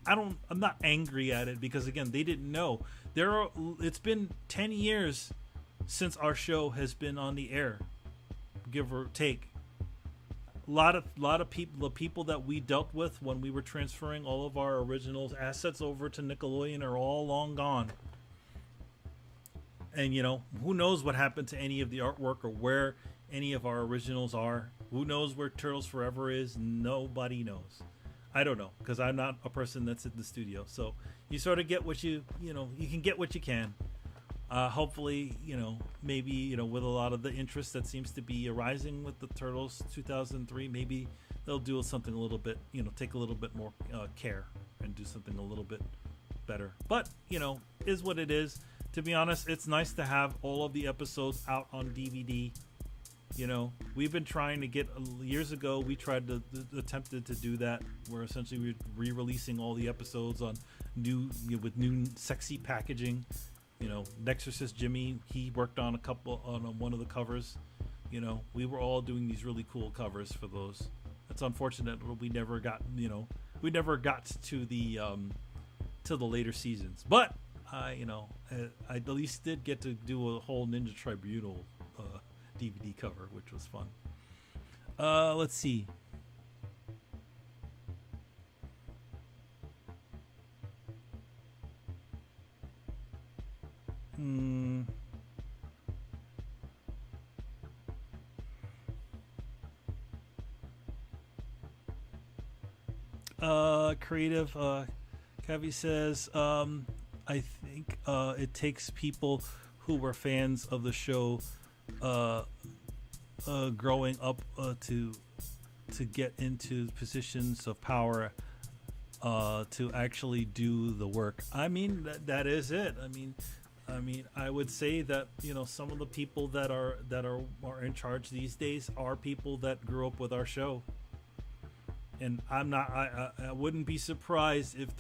I'm not angry at it, because again, they didn't know. It's been 10 years since our show has been on the air, give or take. A lot of people, the people that we dealt with when we were transferring all of our originals assets over to Nickelodeon, are all long gone. And who knows what happened to any of the artwork or where any of our originals are. Who knows where Turtles Forever is? Nobody knows. I don't know, because I'm not a person that's in the studio. So you sort of get what you can get what you can. Hopefully, maybe, with a lot of the interest that seems to be arising with the Turtles 2003, maybe they'll do something a little bit, take a little bit more care and do something a little bit better. But, is what it is. To be honest, it's nice to have all of the episodes out on DVD. We've been trying to get, years ago, we attempted to do that, where essentially we're re-releasing all the episodes on with new sexy packaging. Nexorcist Jimmy, he worked on one of the covers. We were all doing these really cool covers for those. It's unfortunate we never got to the later seasons. But I at least did get to do a whole Ninja Tribunal DVD cover, which was fun. Let's see. Creative Kavi says, I think it takes people who were fans of the show growing up to get into positions of power to actually do the work. That is it. I would say that some of the people that are in charge these days are people that grew up with our show. And I wouldn't be surprised if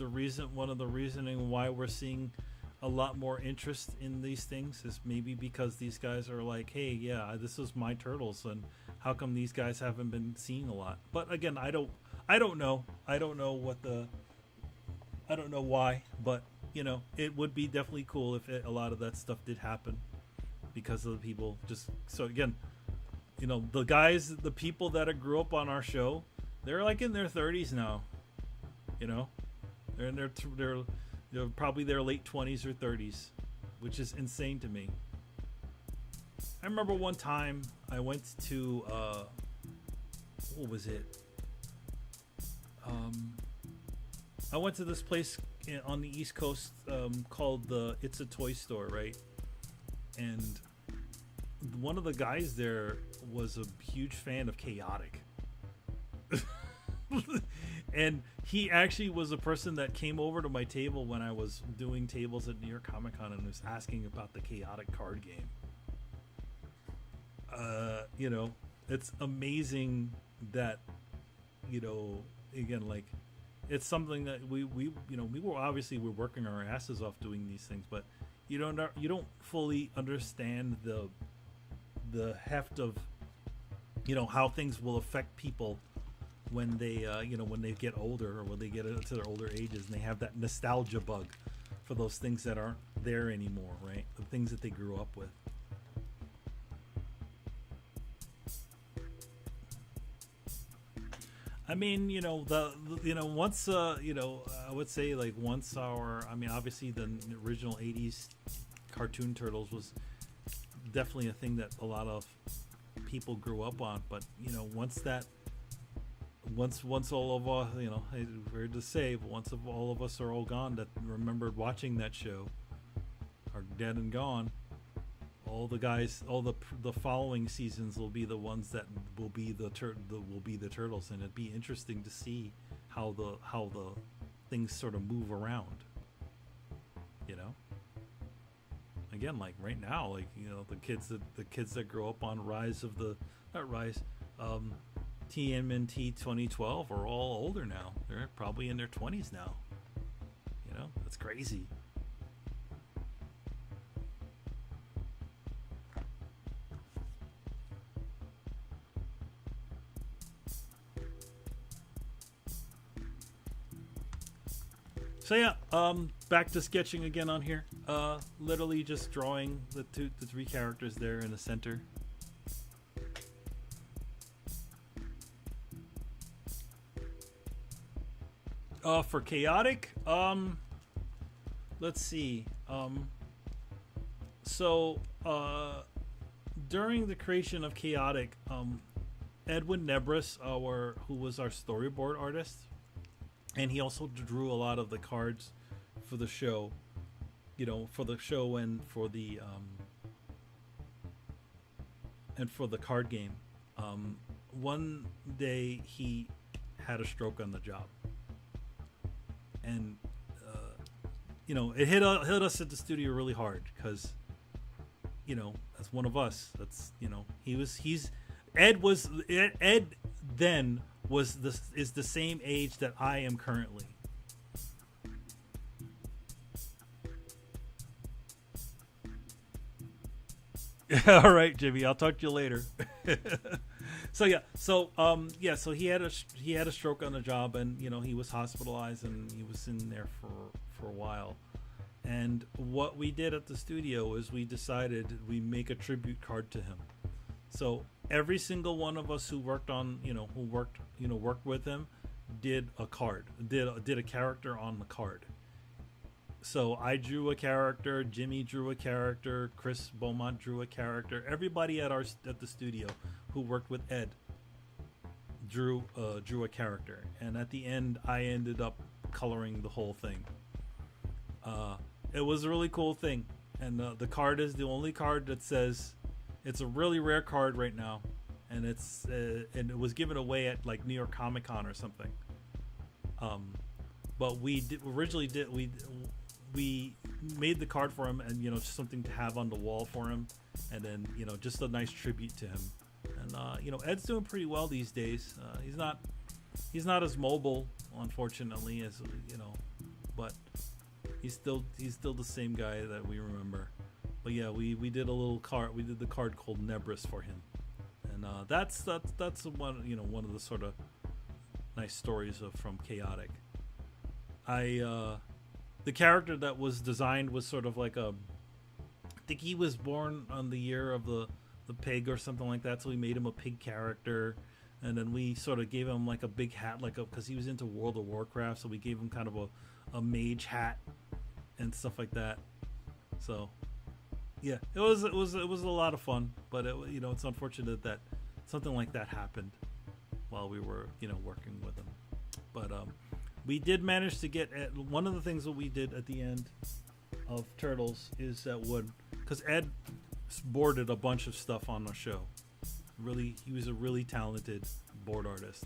one of the reasoning why we're seeing a lot more interest in these things is maybe because these guys are like, hey, yeah, this is my Turtles, and how come these guys haven't been seen a lot? But again, I don't know. I don't know why, but it would be definitely cool if a lot of that stuff did happen, because of the people. Just so again, the people that grew up on our show, they're like in their 30s now. They're in they're probably their late 20s or 30s, which is insane to me. I remember one time I went to what was it? I went to this place on the East Coast called the It's a Toy Store, right? And one of the guys there was a huge fan of Chaotic. And he actually was a person that came over to my table when I was doing tables at New York Comic Con and was asking about the Chaotic card game. You know, it's amazing that, you know, again, like, it's something that we you know, we're working our asses off doing these things, but you don't fully understand the heft of, you know, how things will affect people when they you know, when they get older, or when they get into their older ages and they have that nostalgia bug for those things that aren't there anymore, right? The things that they grew up with. I mean, you know, you know, once you know, I would say, like, once I mean, obviously the original 80s cartoon Turtles was definitely a thing that a lot of people grew up on, but, you know, once all of us, you know, it's weird to say, but once all of us are all gone that remembered watching that show are dead and gone, all the guys, all the following seasons will be the ones that will be the Turtles, and it'd be interesting to see how the things sort of move around, you know. Again, like right now, like, you know, the kids that grow up on TMNT 2012 are all older now. They're probably in their 20s now. You know, that's crazy. So yeah, back to sketching again on here. Literally just drawing the three characters there in the center. For Chaotic, let's see. During the creation of Chaotic, Edwin Nebris, who was our storyboard artist, and he also drew a lot of the cards for the show, you know, for the show and for the card game. One day he had a stroke on the job, and you know, it hit us at the studio really hard because, you know, as one of us, that's, you know, Ed then is the same age that I am currently. All right, Jimmy, I'll talk to you later. So he had a stroke on the job, and, you know, he was hospitalized and he was in there for a while. And what we did at the studio is we decided we make a tribute card to him. So every single one of us who worked with him did a card, did a character on the card. So I drew a character, Jimmy drew a character, Chris Beaumont drew a character. Everybody at the studio who worked with Ed drew a character, and at the end I ended up coloring the whole thing. It was a really cool thing, and the card is the only card that says, it's a really rare card right now, and and it was given away at like New York Comic Con or something. But we made the card for him, and, you know, just something to have on the wall for him, and then, you know, just a nice tribute to him. And you know, Ed's doing pretty well these days. He's not as mobile, unfortunately, as, you know, but he's still the same guy that we remember. But yeah, we did a little card. We did the card called Nebris for him, and that's one, you know, one of the sort of nice stories from Chaotic. The character that was designed was sort of like I think he was born on the year of the pig or something like that, so we made him a pig character, and then we sort of gave him like a big hat, because he was into World of Warcraft, so we gave him kind of a mage hat and stuff like that. So yeah, it was a lot of fun, but you know, it's unfortunate that something like that happened while we were, you know, working with him. But we did manage to get one of the things that we did at the end of Turtles is that because Ed boarded a bunch of stuff on the show. Really, he was a really talented board artist.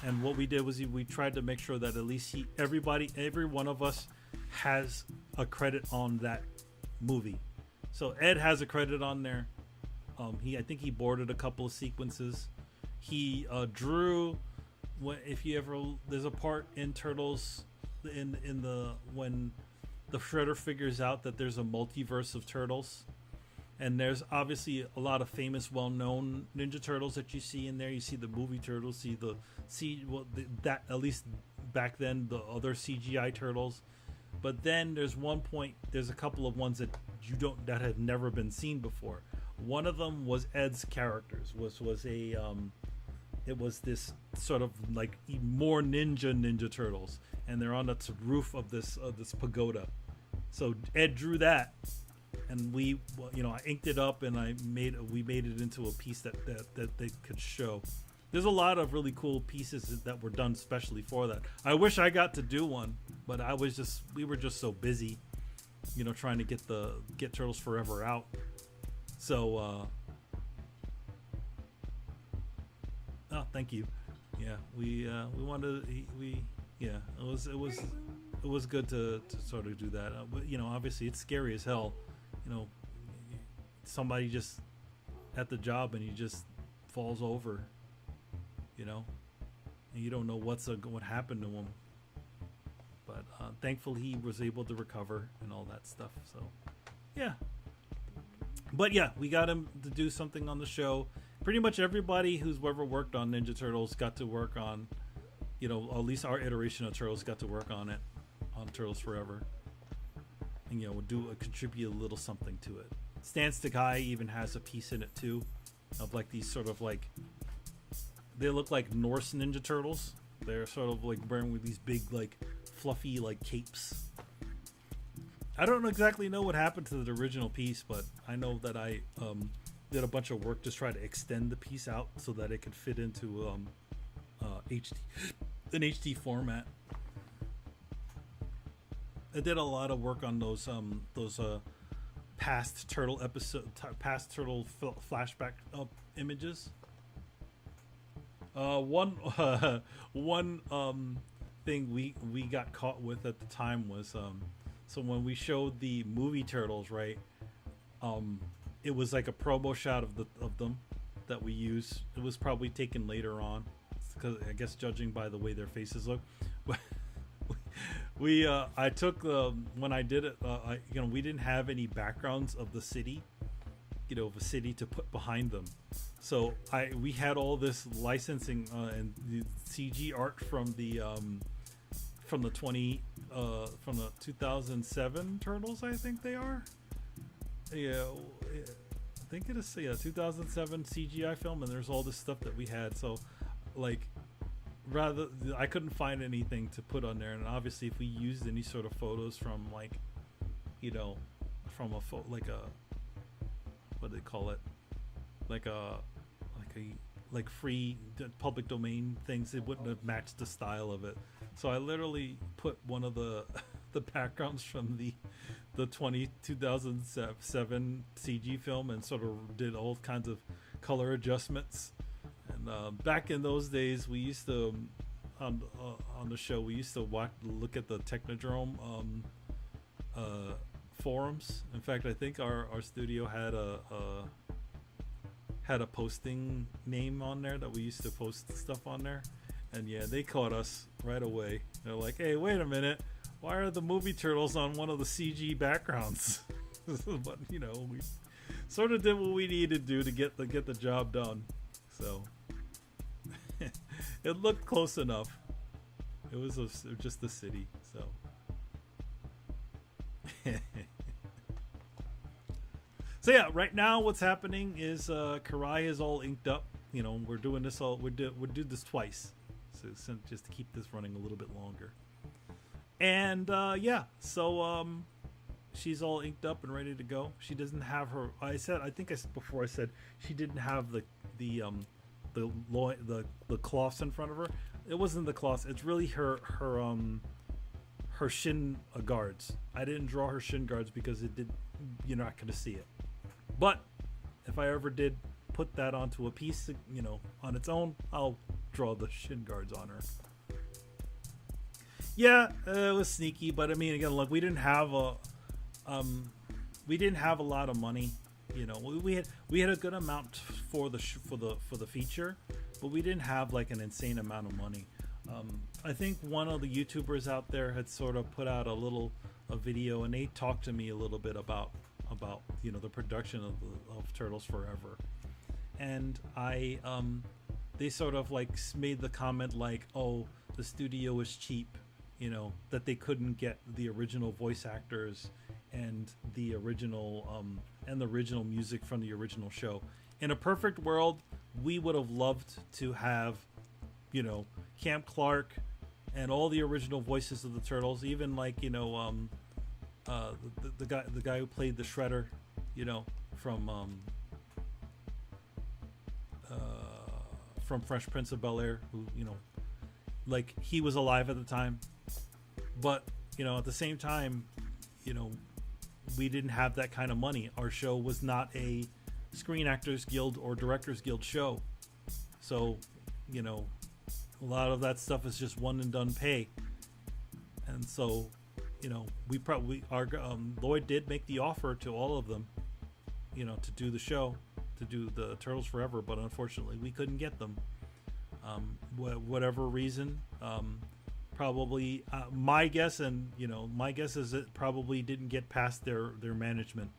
And what we did was we tried to make sure that at least every one of us has a credit on that movie. So Ed has a credit on there. I think he boarded a couple of sequences. He drew. If you ever, there's a part in Turtles when the Shredder figures out that there's a multiverse of Turtles. And there's obviously a lot of famous, well-known Ninja Turtles that you see in there. You see the movie Turtles, that at least back then, the other CGI Turtles. But then there's a couple of ones that that have never been seen before. One of them was Ed's characters. It was this sort of like more Ninja Turtles, and they're on the roof of this pagoda. So Ed drew that. And I inked it up, and we made it into a piece that they could show. There's a lot of really cool pieces that were done specially for that. I wish I got to do one, but we were just so busy, trying to get Turtles Forever out. So, thank you. Yeah, we wanted it was good to sort of do that. Obviously it's scary as hell. Somebody just at the job and he just falls over, and you don't know what happened to him. But thankfully he was able to recover and all that stuff. So, yeah. But yeah, we got him to do something on the show. Pretty much everybody who's ever worked on Ninja Turtles got to work on, at least our iteration of Turtles got to work on it, on Turtles Forever. And, contribute a little something to it. Stan Sakai even has a piece in it too, of like these sort of like, they look like Norse Ninja Turtles. They're sort of like wearing with these big like fluffy like capes. I don't exactly know what happened to the original piece, but I know that I did a bunch of work to try to extend the piece out so that it could fit into an HD format. I did a lot of work on those past Turtle flashback images. One thing we got caught with at the time was so when we showed the movie Turtles, right? It was like a promo shot of them that we used. It was probably taken later on, because I guess judging by the way their faces look. I took when I did it, we didn't have any backgrounds of the city, of a city to put behind them. So we had all this licensing and the CG art from the 2007 Turtles, I think they are. Yeah, I think it is. Yeah, 2007 CGI film, and there's all this stuff that we had. So, like, I couldn't find anything to put on there, and obviously if we used any sort of photos from like, from a what do they call it, like free public domain things, it wouldn't have matched the style of it. So I literally put one of the backgrounds from the 2007 CG film and sort of did all kinds of color adjustments. And back in those days, we used to on the show we used to look at the Technodrome forums. In fact, I think our studio had a posting name on there that we used to post stuff on there. And yeah, they caught us right away. They're like, "Hey, wait a minute! Why are the movie Turtles on one of the CG backgrounds?" But we sort of did what we needed to do to get the job done. So it looked close enough. It was just the city. So so yeah, right now what's happening is Karai is all inked up. We're doing this all. We'll do this twice. So just to keep this running a little bit longer. And so she's all inked up and ready to go. She doesn't have her. I said before she didn't have the cloths in front of her. It wasn't the cloths. It's really her shin guards. I didn't draw her shin guards because you're not going to see it. But if I ever did put that onto a piece, on its own, I'll draw the shin guards on her. Yeah, it was sneaky, but I mean, again, look, we didn't have a lot of money. We had a good amount for the feature, but we didn't have like an insane amount of money. I think one of the YouTubers out there had sort of put out a video, and they talked to me a little bit about the production of Turtles Forever, and they sort of like made the comment like, oh, the studio is cheap, that they couldn't get the original voice actors and the original music from the original show. In a perfect world, we would have loved to have Camp Clark and all the original voices of the Turtles, even like the guy who played the Shredder, from Fresh Prince of Bel-Air, who like he was alive at the time, but at the same time, we didn't have that kind of money. Our show was not a Screen Actors Guild or Directors Guild show, so a lot of that stuff is just one and done pay. And so Lloyd did make the offer to all of them, to do the show, to do the Turtles Forever, but unfortunately we couldn't get them. Whatever reason, probably my guess is it probably didn't get past their management.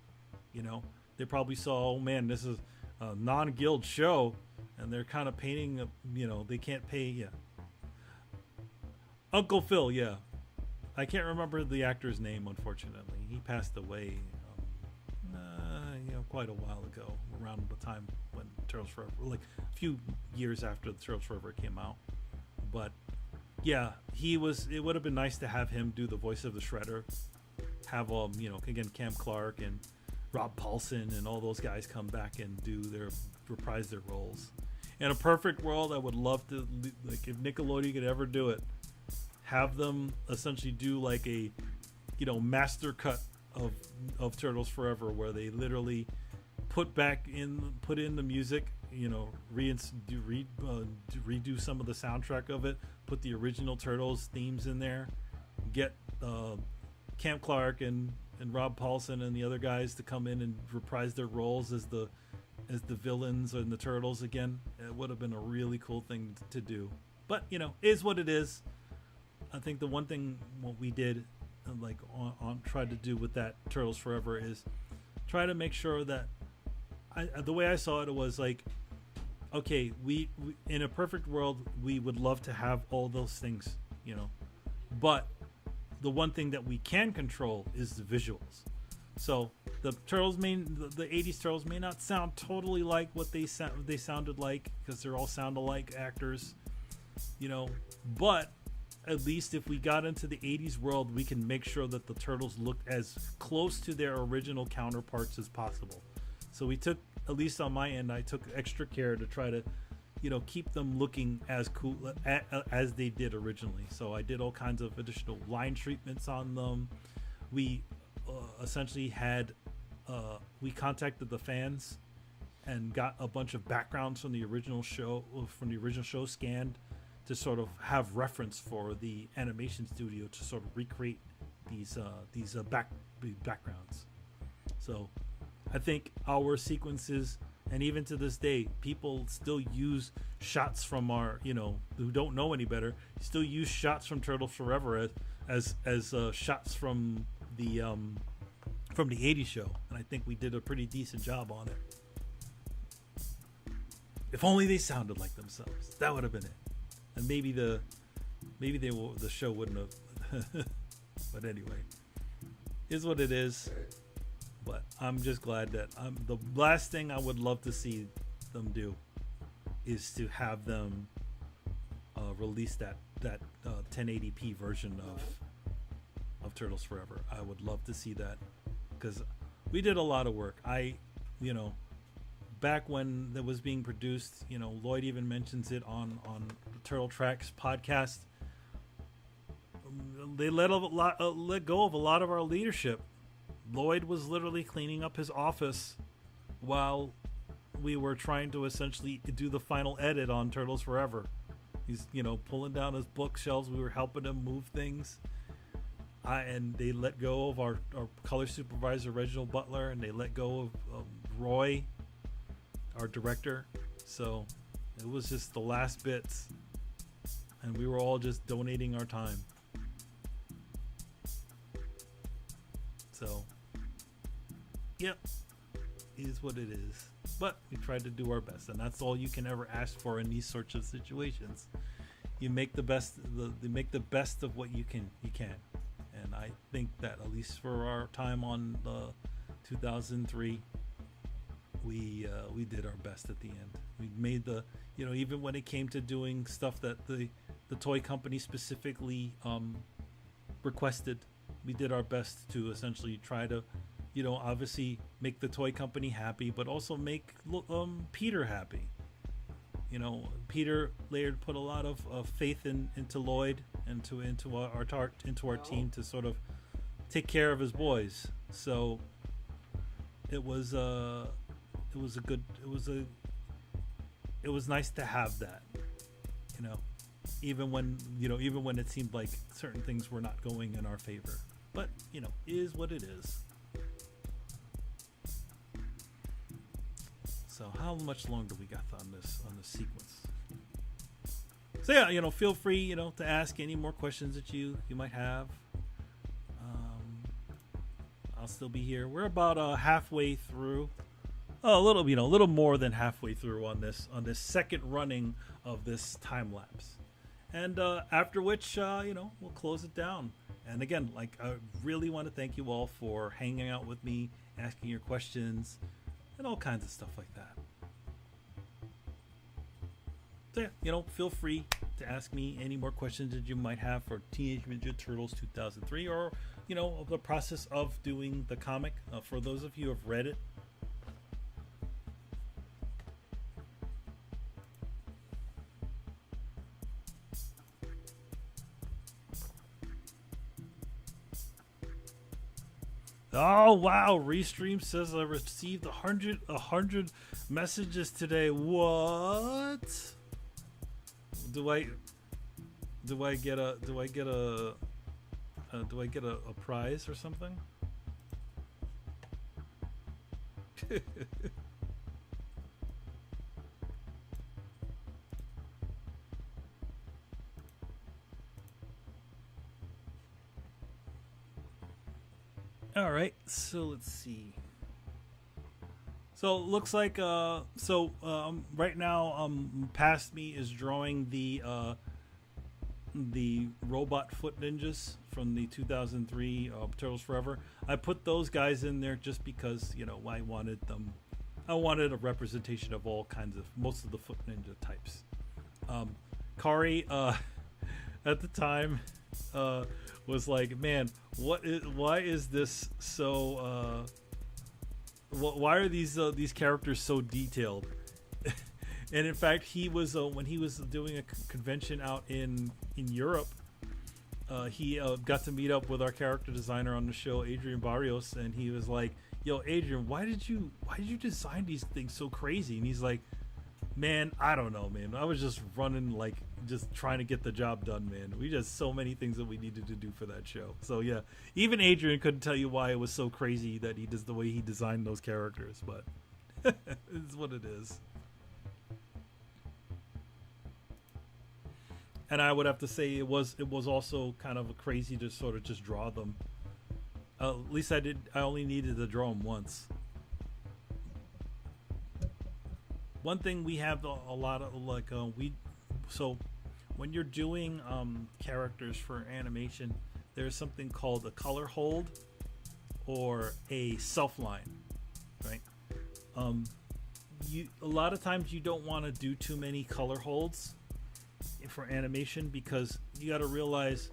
They probably saw, oh man, this is a non-guild show, and they're kind of painting, they can't pay. Yeah, Uncle Phil. Yeah, I can't remember the actor's name. Unfortunately, he passed away, quite a while ago, around the time when Turtles Forever, like a few years after the Turtles Forever came out. But yeah, it would have been nice to have him do the voice of the Shredder. Have again, Cam Clark and Rob Paulson and all those guys come back and reprise their roles. In a perfect world, I would love to, like, if Nickelodeon could ever do it, have them essentially do like a master cut of Turtles Forever, where they literally put in the music, redo some of the soundtrack of it, put the original Turtles themes in there, get Camp Clark and Rob Paulson and the other guys to come in and reprise their roles as the villains and the Turtles again. It would have been a really cool thing to do, but is what it is. I think the one thing what we did, like on tried to do with that Turtles Forever, is try to make sure that the way I saw it was like, okay, we in a perfect world we would love to have all those things, but the one thing that we can control is the visuals. So the Turtles the 80s Turtles may not sound totally like what they sounded like, because they're all sound alike actors, but at least if we got into the 80s world, we can make sure that the Turtles looked as close to their original counterparts as possible. So we took, at least on my end, I took extra care to try to, keep them looking as cool as they did originally. So I did all kinds of additional line treatments on them. We essentially had, we contacted the fans and got a bunch of backgrounds from the original show scanned, to sort of have reference for the animation studio to sort of recreate these backgrounds. So I think our sequences, and even to this day, people still use shots from our, who don't know any better, still use shots from Turtles Forever as shots from the 80s show, and I think we did a pretty decent job on it. If only they sounded like themselves, that would have been it. And maybe the show wouldn't have. But anyway, is what it is. But I'm just glad that the last thing I would love to see them do is to have them release that 1080p version of Turtles Forever. I would love to see that, because we did a lot of work. Back when that was being produced, Lloyd even mentions it on the Turtle Tracks podcast. They let go of a lot of our leadership. Lloyd was literally cleaning up his office while we were trying to essentially do the final edit on Turtles Forever. He's, pulling down his bookshelves. We were helping him move things. And they let go of our color supervisor, Reginald Butler, and they let go of Roy, our director. So it was just the last bits. And we were all just donating our time. So, yep, is what it is. But we tried to do our best, and that's all you can ever ask for in these sorts of situations. You make the best. You make the best of what you can. And I think that at least for our time on 2003, we did our best at the end. We made the even when it came to doing stuff that the toy company specifically requested, we did our best to essentially try to obviously make the toy company happy, but also make Peter happy. Peter Laird put a lot of faith into Lloyd and into our team to sort of take care of his boys. So it was nice to have that, even when it seemed like certain things were not going in our favor. But is what it is. So how much longer we got on this sequence? So yeah, feel free to ask any more questions that you might have. I'll still be here. We're about halfway through. A little more than halfway through on this second running of this time lapse, and after which we'll close it down. And again, I really want to thank you all for hanging out with me, asking your questions, and all kinds of stuff like that. So yeah, feel free to ask me any more questions that you might have for Teenage Mutant Ninja Turtles 2003, or the process of doing the comic. For those of you who have read it. Oh wow! Restream says I received 100 messages today. What? Do I get a prize or something? All right, so let's see. So it looks like right now past me is drawing the robot foot ninjas from the 2003 Turtles Forever. I put those guys in there just because I wanted them. I wanted a representation of all kinds of most of the foot ninja types. Kari at the time was like, man, why is this so why are these characters so detailed? And in fact, he was when he was doing a convention out in Europe, he got to meet up with our character designer on the show, Adrian Barrios, and he was like, yo, Adrian, why did you design these things so crazy? And he's like, man, I don't know, man. I was just running, just trying to get the job done, man. We just so many things that we needed to do for that show. So yeah, even Adrian couldn't tell you why it was so crazy that he does the way he designed those characters, but it's what it is. And I would have to say it was also kind of crazy to sort of just draw them. At least I only needed to draw them once. One thing we have a lot of so when you're doing characters for animation, there's something called a color hold or a self-line, right? A lot of times you don't want to do too many color holds for animation because you got to realize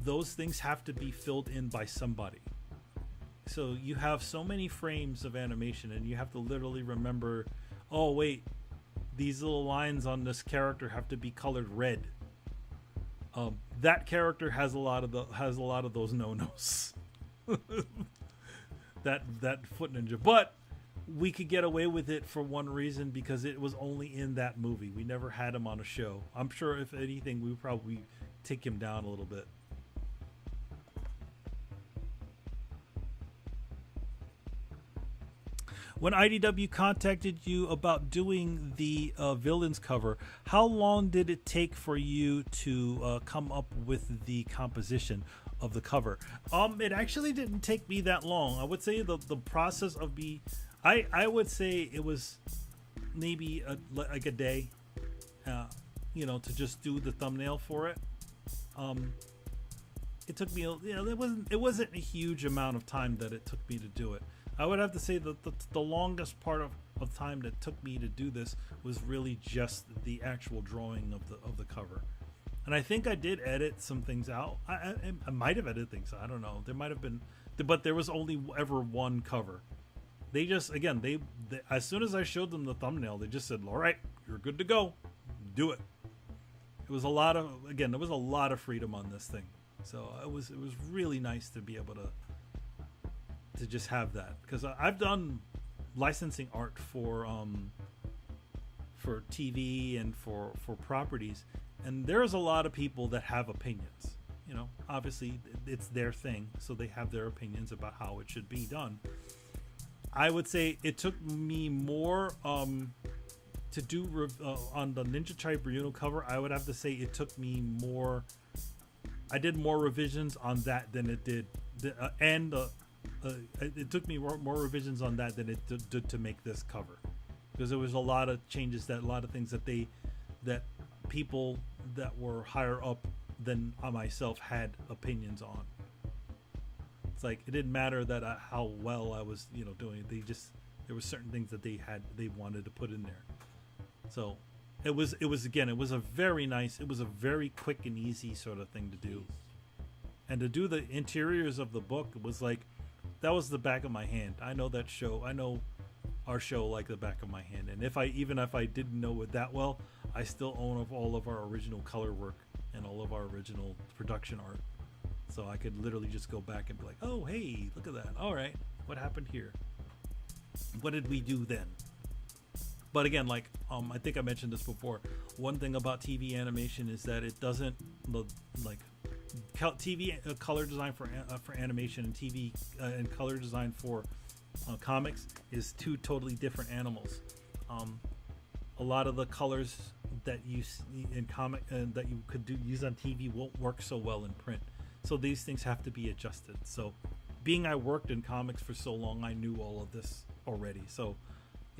those things have to be filled in by somebody. So you have so many frames of animation and you have to literally remember, oh wait, these little lines on this character have to be colored red. That character has a lot of those no-nos. that foot ninja. But we could get away with it for one reason, because it was only in that movie. We never had him on a show. I'm sure if anything, we would probably take him down a little bit. When IDW contacted you about doing the villains cover, how long did it take for you to come up with the composition of the cover? It actually didn't take me that long. I would say the process of I would say it was maybe like a day, to just do the thumbnail for it. It took me, it wasn't a huge amount of time that it took me to do it. I would have to say that the longest part of time that took me to do this was really just the actual drawing of the cover. And I think I did edit some things out. I might have edited things. I don't know. There might have been, but there was only ever one cover. They just, again, they as soon as I showed them the thumbnail, they just said, "All right, you're good to go. Do it." It was a lot of, again, there was a lot of freedom on this thing. So it was really nice to be able to just have that, because I've done licensing art for TV and for properties, and there's a lot of people that have opinions. Obviously it's their thing, so they have their opinions about how it should be done. I would say it took me more to do on the Ninja Tribunal cover. I would have to say it took me more. I did more revisions on that than it did, it took me more revisions on that than it did to make this cover, because there was a lot of changes, a lot of things that people that were higher up than myself had opinions on. It's like it didn't matter that how well I was doing. There were certain things that they wanted to put in there. So it was a very nice, it was a very quick and easy sort of thing to do. And to do the interiors of the book was like, that was the back of my hand. I know that show. I know our show like the back of my hand. And even if I didn't know it that well, I still own all of our original color work and all of our original production art. So I could literally just go back and be like, "Oh, hey, look at that. All right, what happened here? What did we do then?" But again, I think I mentioned this before. One thing about TV animation is that it doesn't look like TV color design for animation and TV and color design for comics is two totally different animals. A lot of the colors that you see in comic and that you could use on TV won't work so well in print. So these things have to be adjusted. So I worked in comics for so long, I knew all of this already. So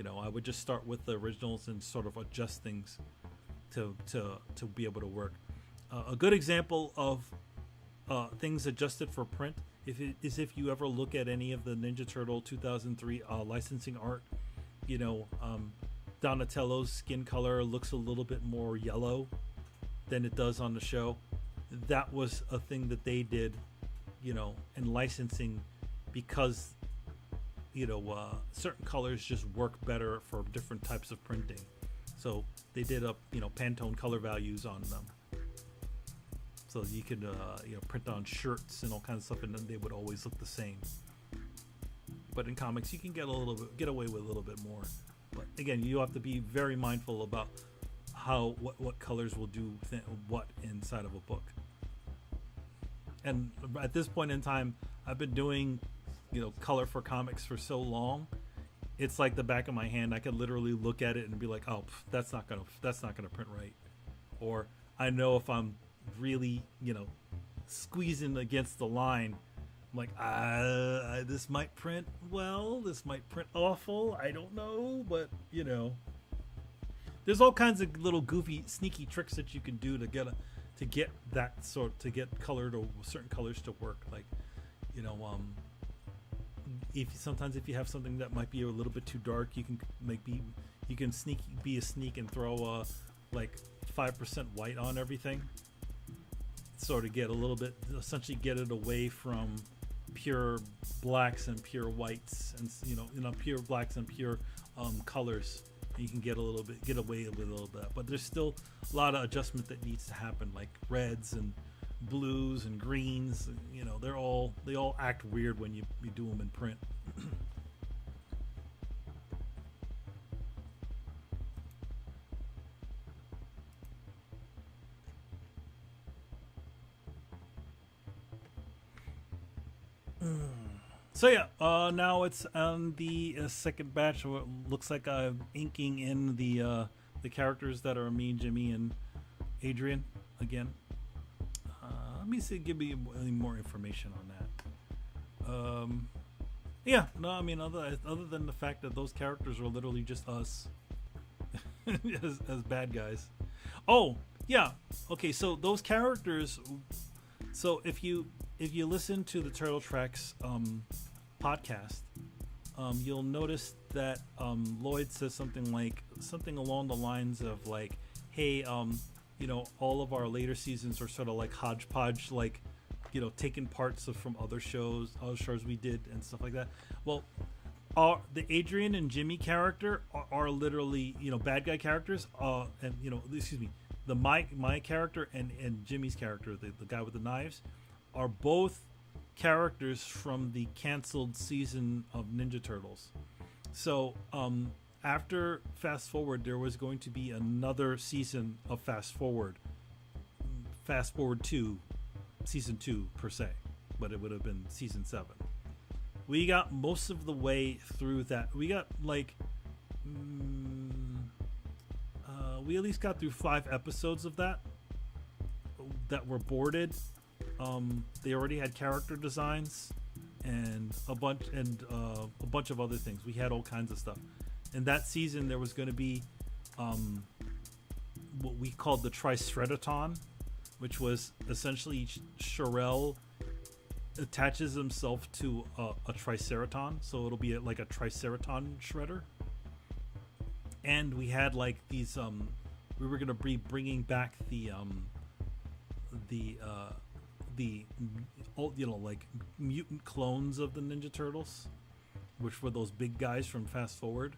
I would just start with the originals and sort of adjust things to be able to work. A good example of things adjusted for print is if you ever look at any of the Ninja Turtle 2003 licensing art, Donatello's skin color looks a little bit more yellow than it does on the show. That was a thing that they did, in licensing, because certain colors just work better for different types of printing. So they did up, Pantone color values on them. So you could, print on shirts and all kinds of stuff, and then they would always look the same. But in comics, you can get away with a little bit more. But again, you have to be very mindful about what colors will do what inside of a book. And at this point in time, I've been doing, color for comics for so long. It's like the back of my hand. I could literally look at it and be like, "Oh, that's not gonna print right," or I know if I'm really, squeezing against the line, I'm like, this might print well, this might print awful. I don't know, but there's all kinds of little goofy, sneaky tricks that you can do to get certain colors to work. Like, if you have something that might be a little bit too dark, you can be a sneak and throw 5% white on everything. Sort of essentially get it away from pure blacks and pure whites, and pure blacks and pure colors. You can get away with a little bit, but there's still a lot of adjustment that needs to happen, like reds and blues and greens. You know, they all act weird when you do them in print. So yeah, now it's on the second batch. It looks like I'm inking in the characters that are me, Jimmy, and Adrian again. Let me see. Give me any more information on that. Yeah, no, I mean other than the fact that those characters are literally just us as bad guys. Oh yeah, okay. So those characters. So if you listen to the Turtle Tracks podcast, you'll notice that Lloyd says something along the lines of like, "Hey, you know, all of our later seasons are sort of like hodgepodge, like, you know, taking parts from other shows we did and stuff like that." Well, the Adrian and Jimmy character are literally, you know, bad guy characters. And you know, excuse me, the my character and Jimmy's character, the guy with the knives, are both characters from the canceled season of Ninja Turtles. So after Fast Forward, there was going to be another season of Fast Forward 2, season 2 per se, but it would have been season 7. We got most of the way through that. We got like we at least got through 5 episodes of that were boarded. They already had character designs and a bunch of other things. We had all kinds of stuff. In that season, there was going to be what we called the Triceratops, which was essentially Shirel attaches himself to a Triceratops, so it'll be like a Triceratops shredder. And we had like these. We were going to be bringing back the you know, like mutant clones of the Ninja Turtles, which were those big guys from Fast Forward.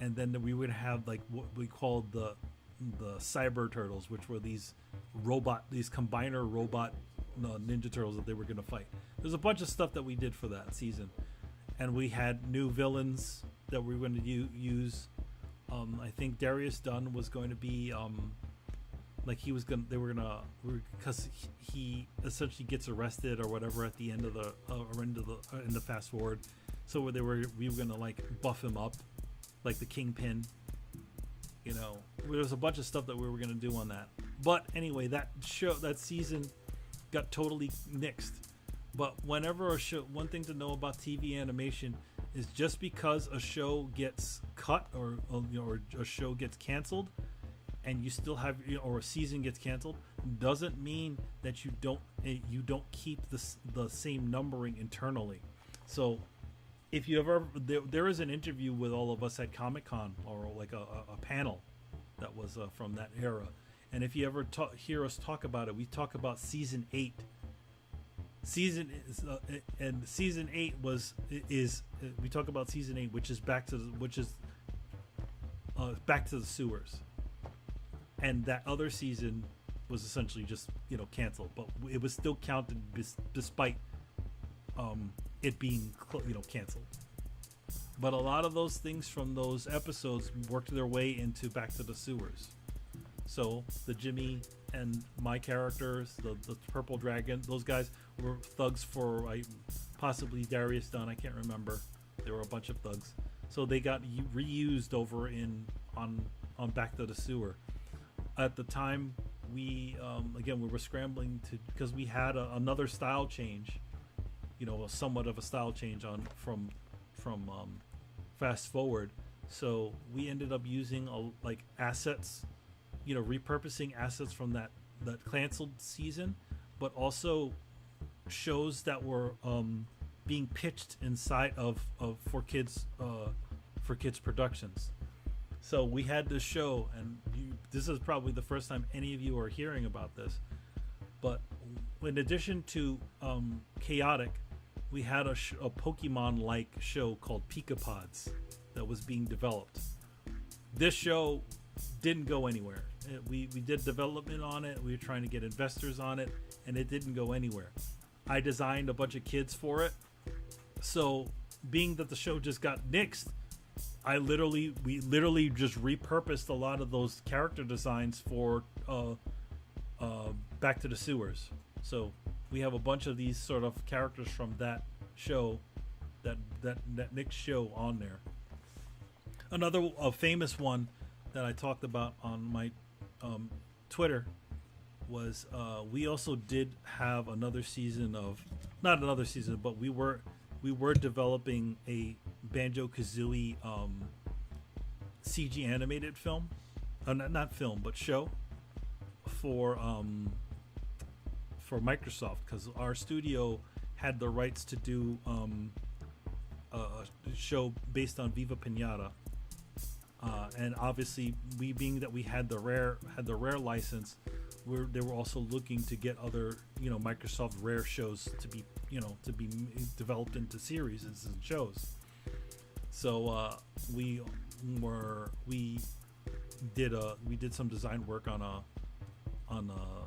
And then we would have like what we called the Cyber Turtles, which were these combiner robot Ninja Turtles that they were going to fight. There's a bunch of stuff that we did for that season, and we had new villains that we were going to use. I think Darius Dunn was going to be like because he essentially gets arrested or whatever at the end of the Fast Forward. So we were going to like buff him up like the Kingpin. You know, there was a bunch of stuff that we were going to do on that. But anyway, that season got totally nixed. But whenever one thing to know about TV animation is just because a show gets cut or a show gets canceled, and you still have, or a season gets canceled, doesn't mean that you don't keep the same numbering internally. So if you ever there is an interview with all of us at Comic-Con, or like a panel that was from that era, and if you ever hear us talk about it, we talk about season 8. Season 8 we talk about season 8, which is back to the sewers, and that other season was essentially just canceled, but it was still counted despite it being canceled. But a lot of those things from those episodes worked their way into Back to the Sewers. So the Jimmy and my characters, the Purple Dragon, those guys were thugs for possibly Darius Dunn. I can't remember. There were a bunch of thugs, so they got reused over on Back to the Sewer. At the time, we were scrambling because we had another style change, somewhat of a style change from Fast Forward. So we ended up using assets, repurposing assets from that canceled season, but also shows that were being pitched inside of for kids productions. So we had this show, and this is probably the first time any of you are hearing about this, but in addition to Chaotic, we had a Pokemon-like show called Pikapods that was being developed. This show didn't go anywhere. We did development on it. We were trying to get investors on it, and it didn't go anywhere. I designed a bunch of kids for it. So, being that the show just got nixed, we literally just repurposed a lot of those character designs for Back to the Sewers. So we have a bunch of these sort of characters from that show, that Nick's show on there. Another famous one that I talked about on my Twitter was we also did have another season of, not another season, but we were developing a Banjo-Kazooie CG animated film, not film but show for Microsoft, because our studio had the rights to do a show based on Viva Pinata, and obviously we being that we had the Rare license, they were also looking to get other Microsoft Rare shows to be developed into series and shows. So we did some design work on a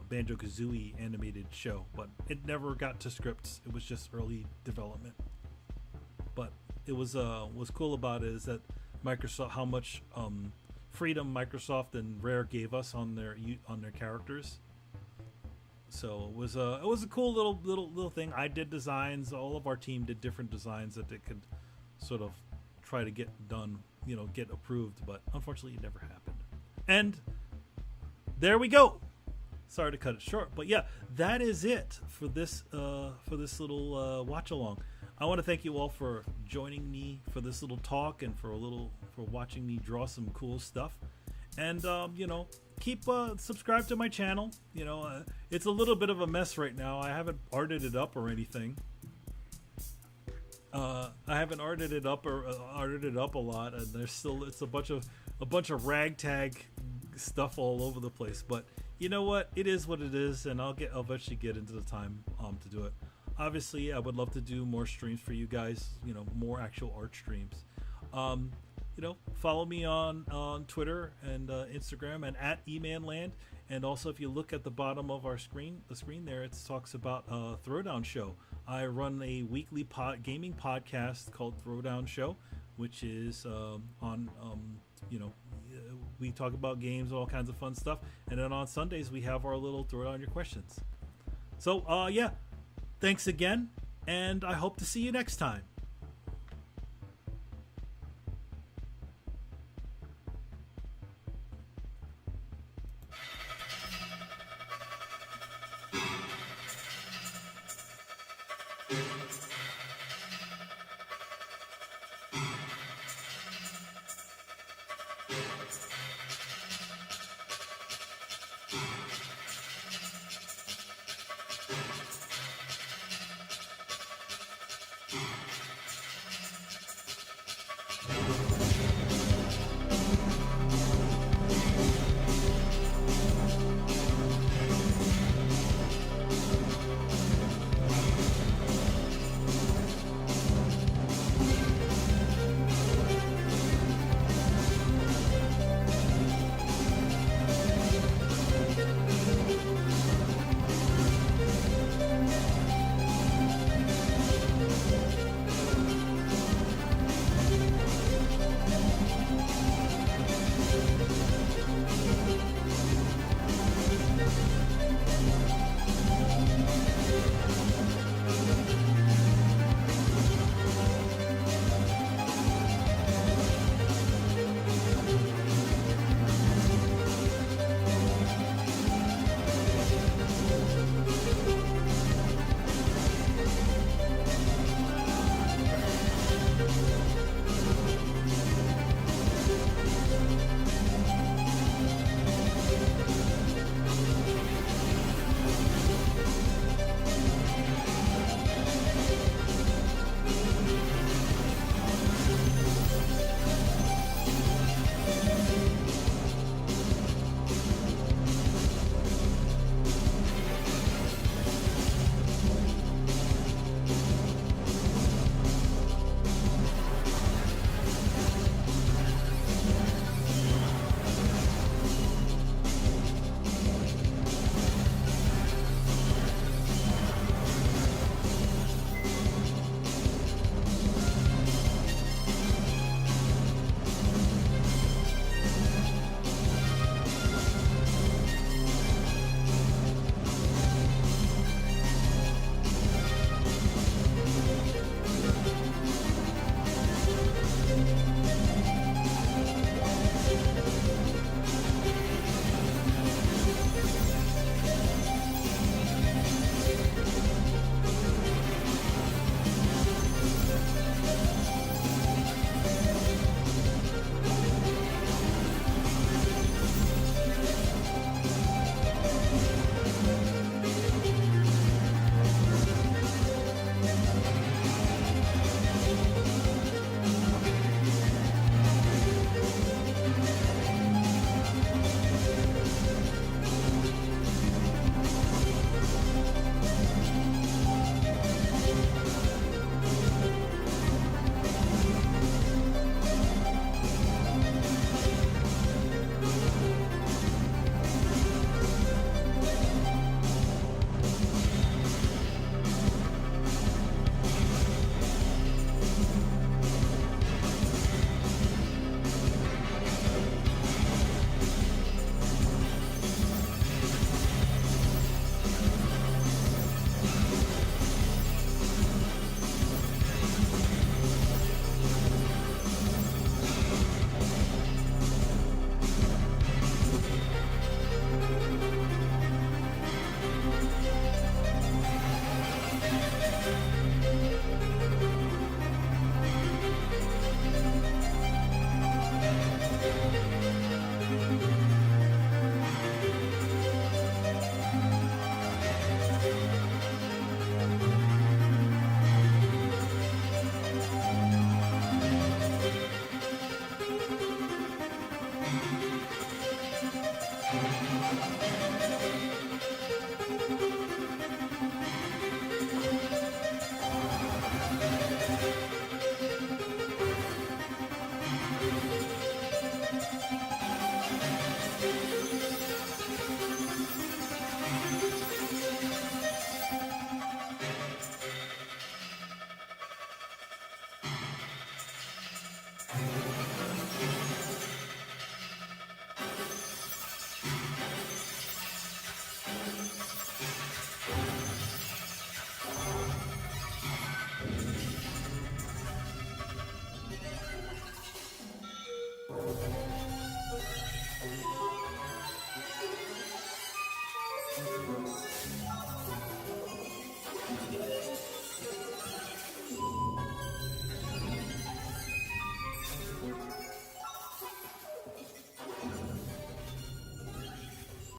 Banjo-Kazooie animated show, but it never got to scripts. It was just early development. But it was what's cool about it is that Microsoft, how much freedom Microsoft and Rare gave us on their characters. So it was a cool little thing. I did designs. All of our team did different designs that they could sort of try to get done, get approved. But unfortunately, it never happened. And there we go. Sorry to cut it short, but yeah, that is it for this little watch along. I want to thank you all for joining me for this little talk and for watching me draw some cool stuff. And keep subscribe to my channel. It's a little bit of a mess right now. I haven't arted it up or anything. I haven't arted it up a lot, and it's a bunch of ragtag stuff all over the place. But you know what? It is what it is, and I'll eventually get into the time to do it. Obviously, I would love to do more streams for you guys. More actual art streams. Follow me on Twitter and Instagram and at emanland. And also, if you look at the bottom of the screen there, it talks about Throwdown Show. I run a weekly gaming podcast called Throwdown Show, which is we talk about games, all kinds of fun stuff. And then on Sundays, we have our little Throw Down Your Questions. So, yeah, thanks again, and I hope to see you next time.